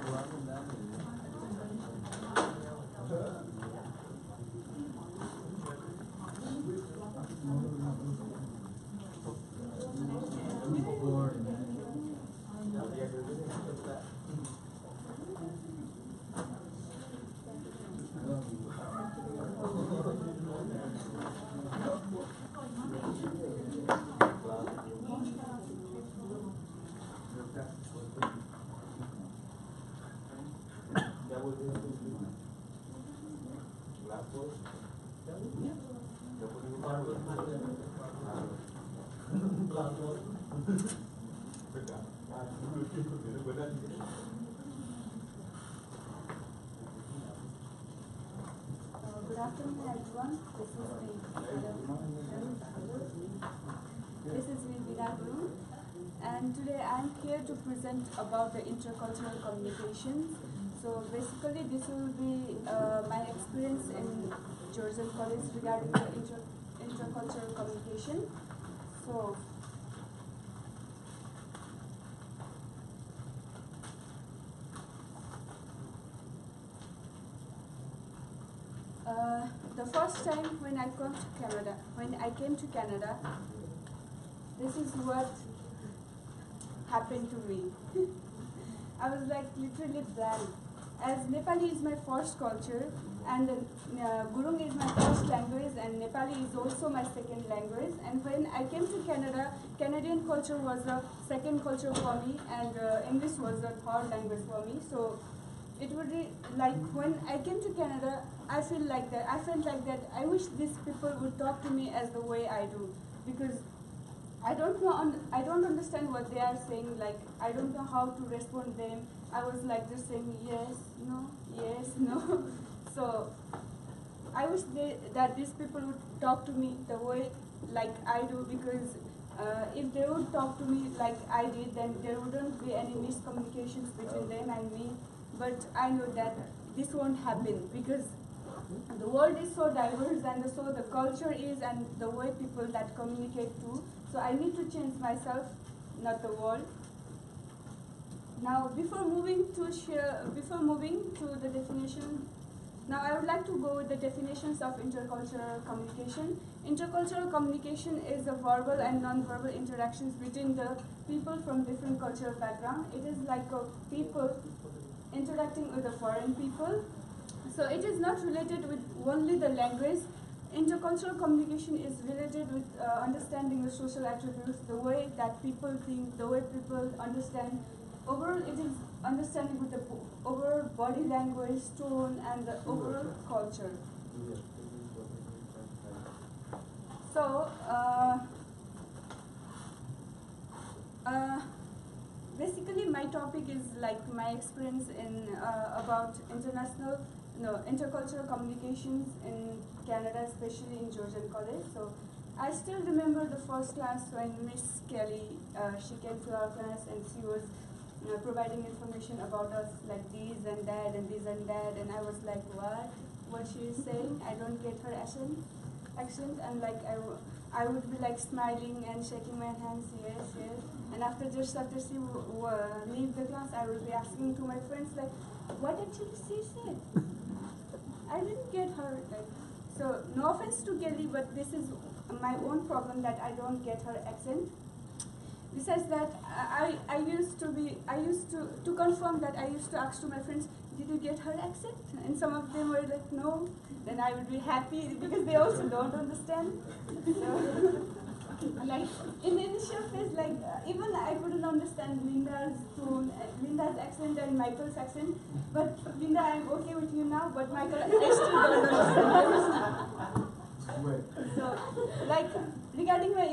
Good afternoon, everyone. This is me, Veena Guru, and today I am here to present about the intercultural communications. So basically, this will be my experience in Georgian College regarding the intercultural communication. So. The first time when I came to Canada, this is what happened to me. I was like literally blank. As Nepali is my first culture, and Gurung is my first language, and Nepali is also my second language. And when I came to Canada, Canadian culture was the second culture for me, and English was the third language for me. So it would be like when I came to Canada, I felt like that. I wish these people would talk to me as the way I do, because I don't know. I don't understand what they are saying. Like I don't know how to respond them. I was like just saying yes, no. So I wish that these people would talk to me the way like I do, because if they would talk to me like I did, then there wouldn't be any miscommunications between them and me. But I know that this won't happen, because the world is so diverse, and so the culture is, and the way people that communicate too. So I need to change myself, not the world. Now, before moving to the definition, now I would like to go with the definitions of intercultural communication. Intercultural communication is a verbal and non-verbal interactions between the people from different cultural background. It is like a people interacting with the foreign people. So it is not related with only the language. Intercultural communication is related with understanding the social attributes, the way that people think, the way people understand. Overall, it is understanding with the overall body language, tone, and the overall culture. So, basically, my topic is like my experience in about intercultural communications in Canada, especially in Georgian College. So, I still remember the first class when Miss Kelly she came to our class, and she was providing information about us like this and that and this and that, and I was like, what she is saying? I don't get her accent, and like I would be like smiling and shaking my hands, yes, yes, and after she leave the class, I would be asking to my friends like, what actually she said? I didn't get her. Like, so no offense to Kelly, but this is my own problem that I don't get her accent. Besides that, I used to confirm that I used to ask to my friends, did you get her accent? And some of them were like, no. Then I would be happy because they also don't understand. So, like in the initial phase, like even I couldn't understand Linda's tone, Linda's accent and Michael's accent. But Linda, I'm okay with you now. But Michael, I still don't understand. So, like regarding my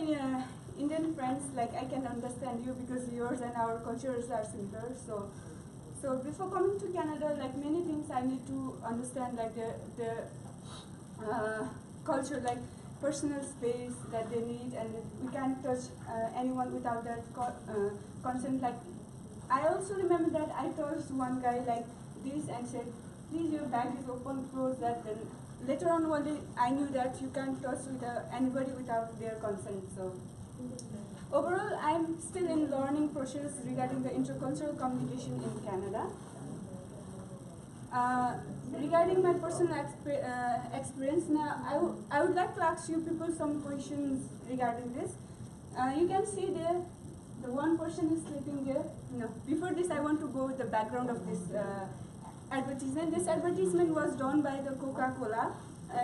Indian friends, like I can understand you because yours and our cultures are similar. So before coming to Canada, like many things I need to understand, like the culture, like personal space that they need, and we can't touch anyone without that consent. Like I also remember that I touched one guy like this and said, please, your bag is open, close that. Then later on one day I knew that you can't touch with anybody without their consent. So overall, I'm still in learning process regarding the intercultural communication in Canada. Regarding my personal experience, now I would like to ask you people some questions regarding this. You can see there, the one person is sleeping there. No, before this I want to go with the background of this advertisement. This advertisement was done by the Coca-Cola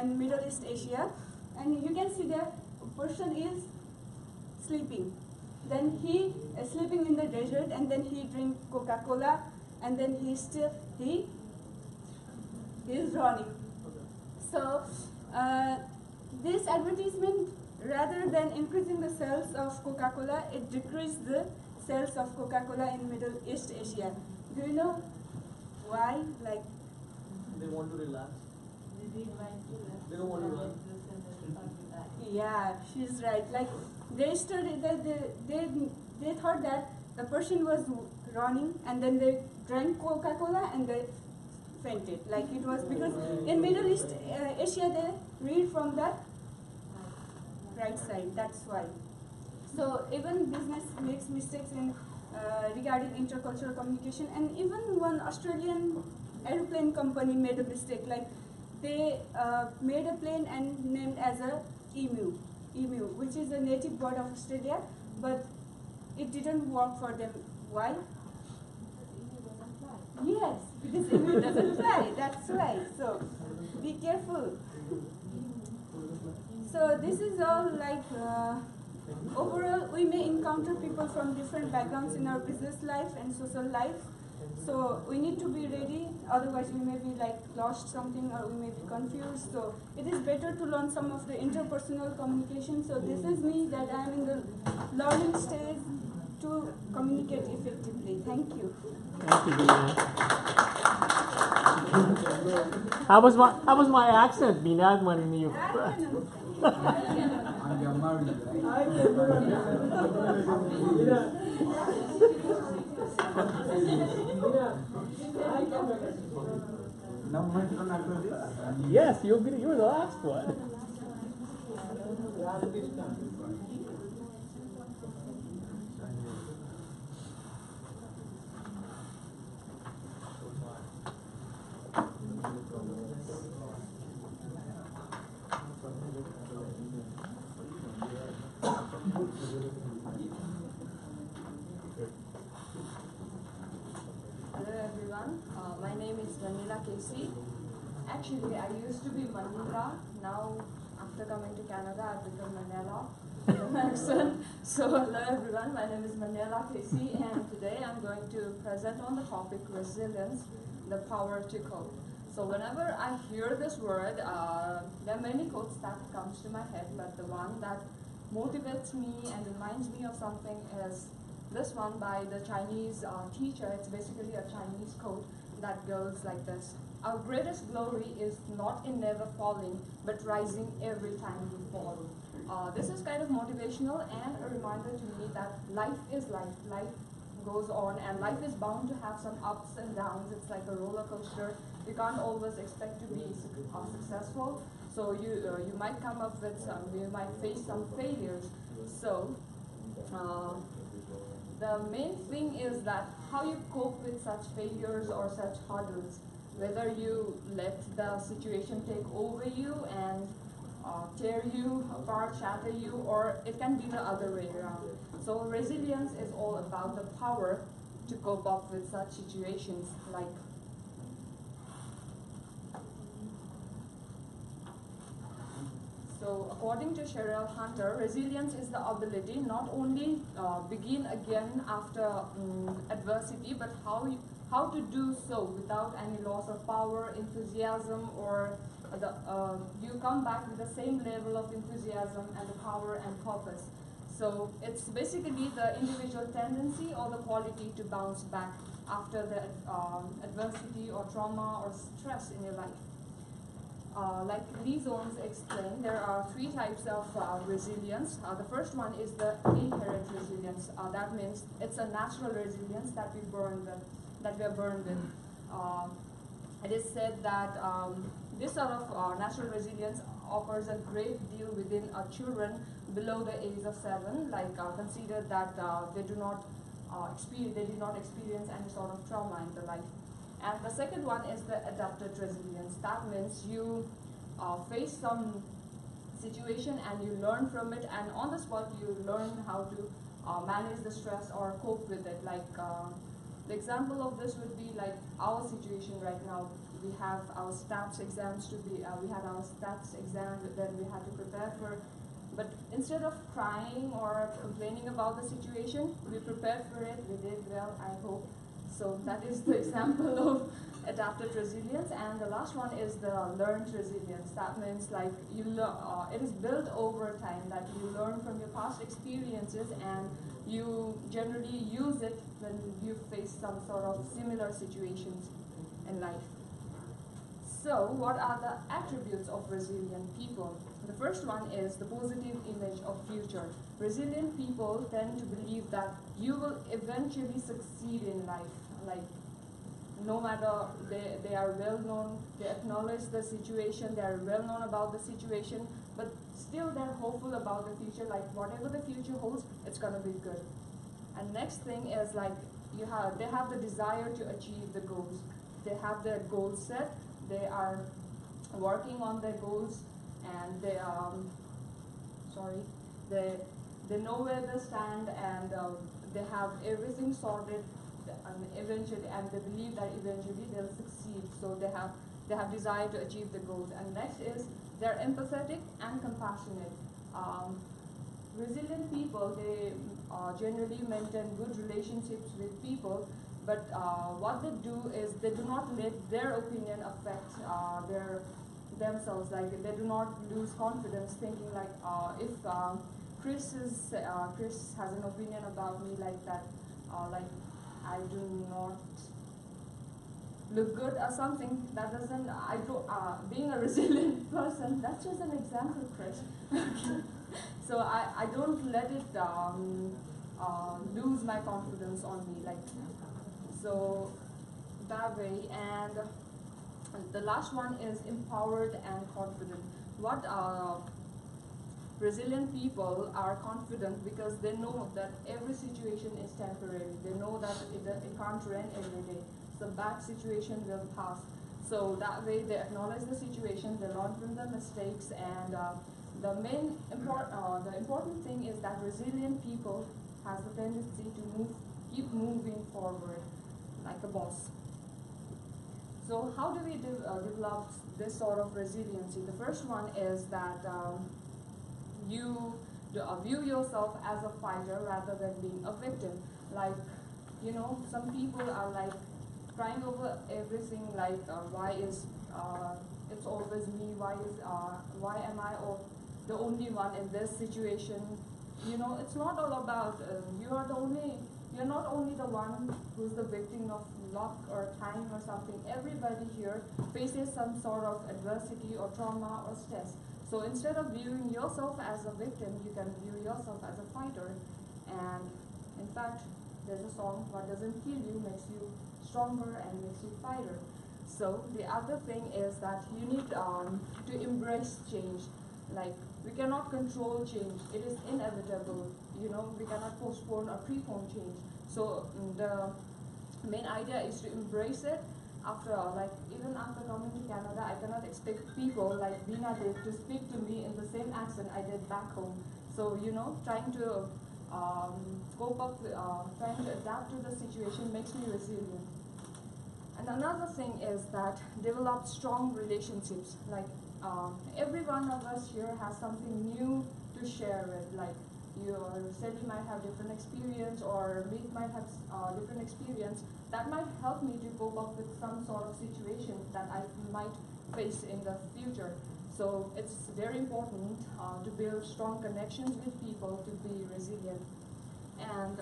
in Middle East Asia, and you can see the person is sleeping. Then he is sleeping in the desert, and then he drink Coca-Cola, and then he is running. So this advertisement, rather than increasing the sales of Coca-Cola, it decreased the sales of Coca-Cola in Middle East Asia. Do you know why? Like they want to relax. They don't want to run. Yeah, she's right. Like they studied that they thought that the person was running, and then they drank Coca-Cola and they fainted. Like it was because in Middle East Asia they read from the right side. That's why. So even business makes mistakes in regarding intercultural communication, and even one Australian airplane company made a mistake. Like they made a plane and named as a emu, which is a native bird of Australia, but it didn't work for them. Why? Yes, because emu doesn't fly. That's why. So be careful. So this is all like overall we may encounter people from different backgrounds in our business life and social life. So we need to be ready, otherwise we may be like lost something or we may be confused. So it is better to learn some of the interpersonal communication. So this is me that I am in the learning stage to communicate effectively. Thank you. Thank you, Bina. How was my accent, Bina, when you? And they are married, Yes, you were the last one. Hello everyone, my name is Manila Casey. Actually, I used to be Manila. Now, after coming to Canada, I've become Manila with an accent. So, hello everyone, my name is Manila Casey, and today I'm going to present on the topic resilience, the power to cope. So, whenever I hear this word, there are many quotes that comes to my head, but the one that motivates me and reminds me of something is this one by the Chinese teacher. It's basically a Chinese quote that goes like this: our greatest glory is not in never falling, but rising every time we fall. This is kind of motivational and a reminder to me that life is life. Life goes on, and life is bound to have some ups and downs. It's like a roller coaster. You can't always expect to be successful. So you might come up with you might face some failures. So the main thing is that how you cope with such failures or such hurdles. Whether you let the situation take over you and tear you apart, shatter you, or it can be the other way around. So resilience is all about the power to cope up with such situations like So according to Cheryl Hunter, resilience is the ability not only begin again after adversity, but how to do so without any loss of power, enthusiasm, or you come back with the same level of enthusiasm and the power and purpose. So it's basically the individual tendency or the quality to bounce back after the adversity or trauma or stress in your life. Like Lee Zones explained, there are 3 types of resilience. The first one is the inherent resilience. That means it's a natural resilience that we are born with. It is said that this sort of natural resilience offers a great deal within children below the age of 7. Like consider that they did not experience any sort of trauma in their life. And the second one is the adapted resilience. That means you face some situation and you learn from it, and on the spot you learn how to manage the stress or cope with it. Like the example of this would be like our situation right now. We have our stats exams to be, we had our stats exam that we had to prepare for. But instead of crying or complaining about the situation, we prepared for it, we did well, I hope. So that is the example of adapted resilience. And the last one is the learned resilience. That means like it is built over time, that you learn from your past experiences and you generally use it when you face some sort of similar situations in life. So what are the attributes of resilient people? The first one is the positive image of future. Resilient people tend to believe that you will eventually succeed in life. Like no matter they are well known, they acknowledge the situation, they are well known about the situation, but still they're hopeful about the future. Like whatever the future holds, it's gonna be good. And next thing is like they have the desire to achieve the goals. They have their goals set. They are working on their goals, and they know where they stand, and they have everything sorted, and they believe that eventually they'll succeed. So they have desire to achieve the goals. And next is they're empathetic and compassionate. Resilient people, they generally maintain good relationships with people, but what they do is they do not let their opinion affect themselves. Like they do not lose confidence, thinking like if Chris has an opinion about me like that, like I do not look good or something. That doesn't. Being a resilient person, that's just an example, Chris. So I don't let it lose my confidence on me, like so that way. And the last one is empowered and confident. What resilient people are confident because they know that every situation is temporary. They know that it can't rain every day. The bad situation will pass. So that way they acknowledge the situation, they learn from the mistakes, and the important thing is that resilient people has the tendency to keep moving forward like a boss. So how do we develop this sort of resiliency? The first one is that you view yourself as a fighter rather than being a victim. Like, some people are like crying over everything, like why is it's always me? Why am I the only one in this situation? It's not all about you're not only the one who's the victim of luck or time or something. Everybody here faces some sort of adversity or trauma or stress. So instead of viewing yourself as a victim, you can view yourself as a fighter. And in fact, there's a song, what doesn't kill you makes you stronger and makes you fighter. So the other thing is that you need to embrace change. Like, we cannot control change. It is inevitable. You know, we cannot postpone or prepone change. So the main idea is to embrace it. After all, like, even after coming to Canada, I cannot expect people like Bina did to speak to me in the same accent I did back home. So, you know, trying to cope up, trying to adapt to the situation makes me resilient. And another thing is that develop strong relationships. Like, every one of us here has something new to share with. Like, Sally might have different experience, or Meet might have different experience. That might help me to cope up with some sort of situation that I might face in the future. So it's very important to build strong connections with people to be resilient. And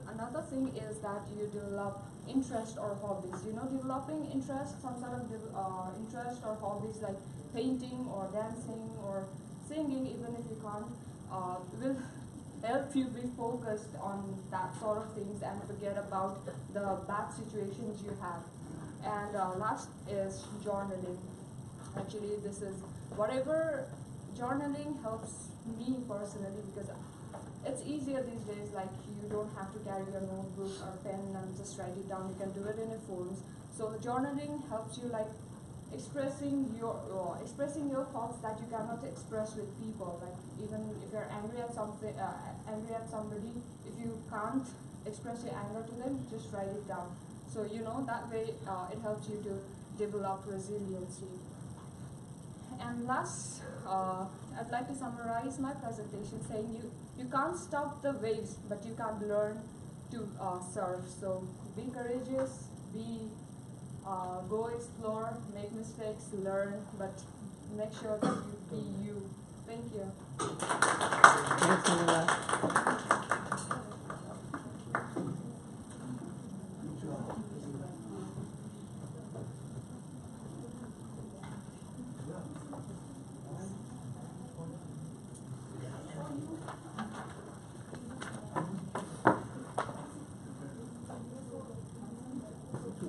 another thing is that you develop interest or hobbies. You know, developing interest, some sort of interest or hobbies like painting or dancing or singing, even if you can't, will help you be focused on that sort of things and forget about the bad situations you have. And last is journaling. Actually, this is whatever journaling helps me personally, because it's easier these days. Like, you don't have to carry your notebook or pen and just write it down. You can do it in your phones. So journaling helps you, like, expressing your thoughts that you cannot express with people. Like, even if you're angry at something, angry at somebody, if you can't express your anger to them, just write it down. So, you know, that way it helps you to develop resiliency. And last, I'd like to summarize my presentation saying you can't stop the waves, but you can learn to surf. So be courageous, go explore, make mistakes, learn, but make sure that you be you. Thank you. Thanks, Nila.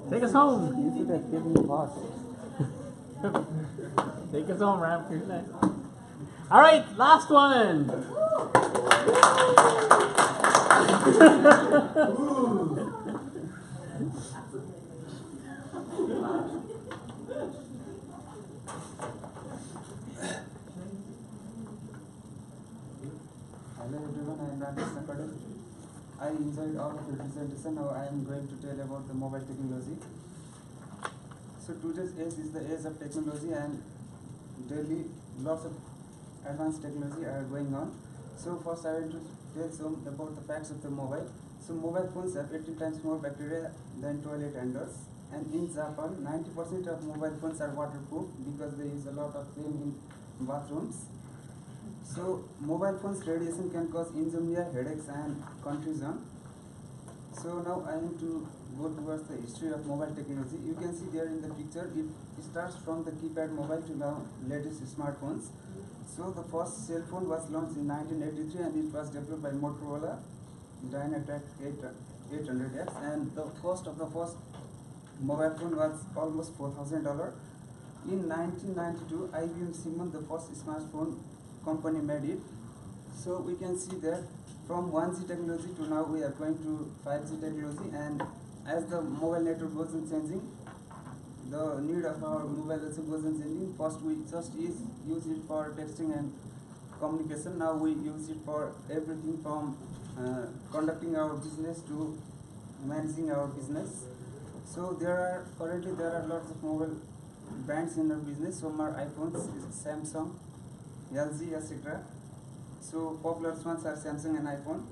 Take us home. You should have given me pause. Take us home, Ram. All right, last one. Hello everyone, I am Ramesh Sakade. I enjoyed all of your presentation. Now I am going to tell about the mobile technology. So today's age is the age of technology, and daily lots of advanced technology are going on. So first I want to tell some about the facts of the mobile. So mobile phones have 80 times more bacteria than toilet handles. And in Japan, 90% of mobile phones are waterproof because they use a lot of them in bathrooms. So mobile phones radiation can cause insomnia, headaches and confusion. So now I am to go towards the history of mobile technology. You can see there in the picture, it starts from the keypad mobile to now latest smartphones. So the first cell phone was launched in 1983 and it was developed by Motorola Dynatrac 800X, and the cost of the first mobile phone was almost $4,000. In 1992, IBM Siemens, the first smartphone company, made it. So we can see that from 1G technology to now we are going to 5G technology, and as the mobile network goes on changing, the need of our mobile also goes on changing. First we just use it for texting and communication. Now we use it for everything from conducting our business to managing our business. So currently there are lots of mobile brands in our business. Some are iPhones, Samsung, LG, etc. So popular ones are Samsung and iPhone.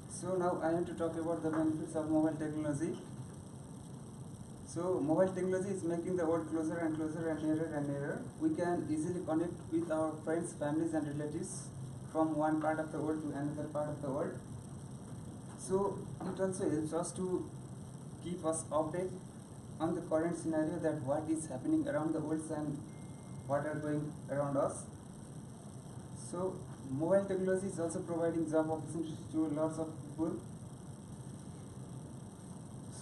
So now I want to talk about the benefits of mobile technology. So mobile technology is making the world closer and closer and nearer and nearer. We can easily connect with our friends, families and relatives from one part of the world to another part of the world. So it also helps us to keep us updated on the current scenario, that what is happening around the world and what are going around us. So mobile technology is also providing job opportunities to lots of people.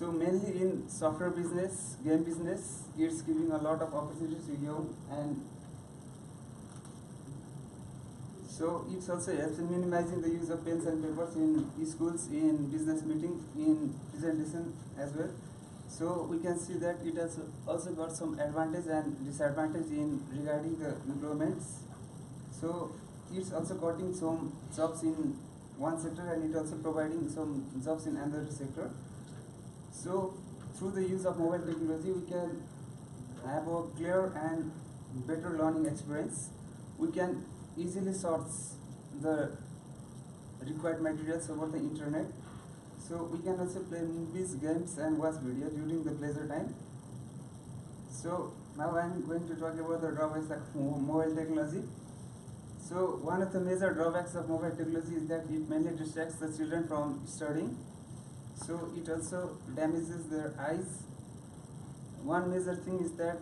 So mainly in software business, game business, it's giving a lot of opportunities to you, and so it's also helps in minimizing the use of pens and papers in schools, in business meeting, in presentation as well. So we can see that it has also got some advantage and disadvantage in regarding the employments. So it's also cutting some jobs in one sector, and it also providing some jobs in another sector. So through the use of mobile technology, we can have a clear and better learning experience. We can easily source the required materials over the internet. So we can also play movies, games, and watch video during the pleasure time. So now I am going to talk about the drawbacks of mobile technology. So one of the major drawbacks of mobile technology is that it mainly distracts the children from studying. So it also damages their eyes. One major thing is that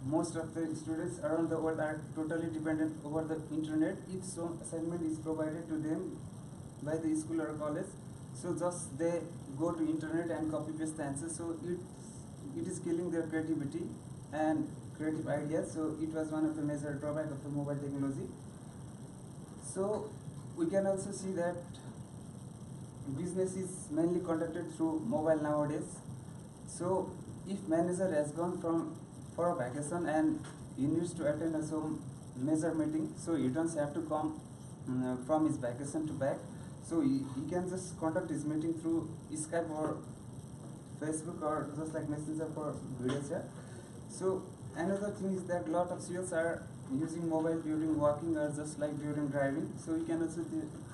most of the students around the world are totally dependent over the internet. If some assignment is provided to them by the school or college, so just they go to internet and copy paste the answers. So it is killing their creativity and creative ideas. So it was one of the major drawbacks of the mobile technology. So we can also see that business is mainly conducted through mobile nowadays. So if manager has gone for a vacation and he needs to attend some major meeting, so he doesn't have to come from his vacation to back. So he can just conduct his meeting through Skype or Facebook or just like Messenger for video chat. So another thing is that a lot of students are using mobile during walking or just like during driving. So you can also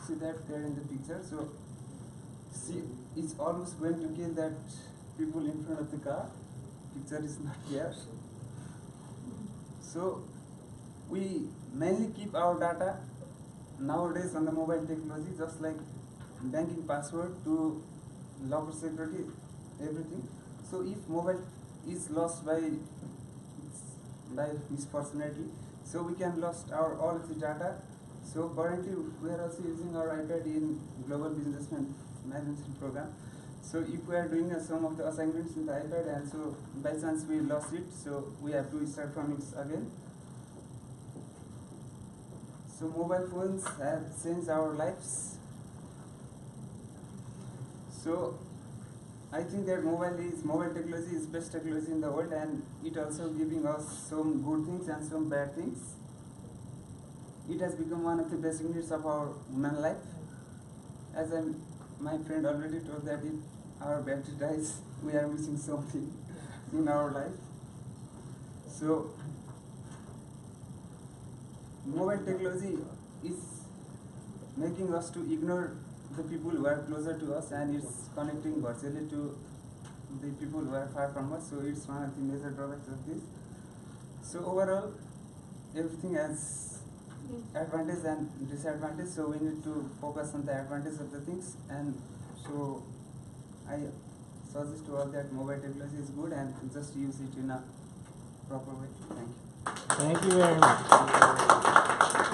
see that there in the picture. So see, it's almost going to kill that people in front of the car. Picture is not here. So we mainly keep our data nowadays on the mobile technology, just like banking password to locker security, everything. So if mobile is lost by misfortunately, so we can lost our all of the data. So currently we are also using our iPad in global business management program. So if we are doing some of the assignments in the iPad and so by chance we lost it, so we have to start from it again. So mobile phones have changed our lives. So I think that mobile technology is best technology in the world, and it also giving us some good things and some bad things. It has become one of the basic needs of our human life. As my friend already told that if our battery dies, we are missing something in our life. So mobile technology is making us to ignore the people who are closer to us, and it's connecting virtually to the people who are far from us. So it's one of the major drawbacks of this. So overall, everything has advantage and disadvantage. So we need to focus on the advantage of the things, and so I suggest to all that mobile technology is good and just use it in a proper way. Thank you. Thank you very much.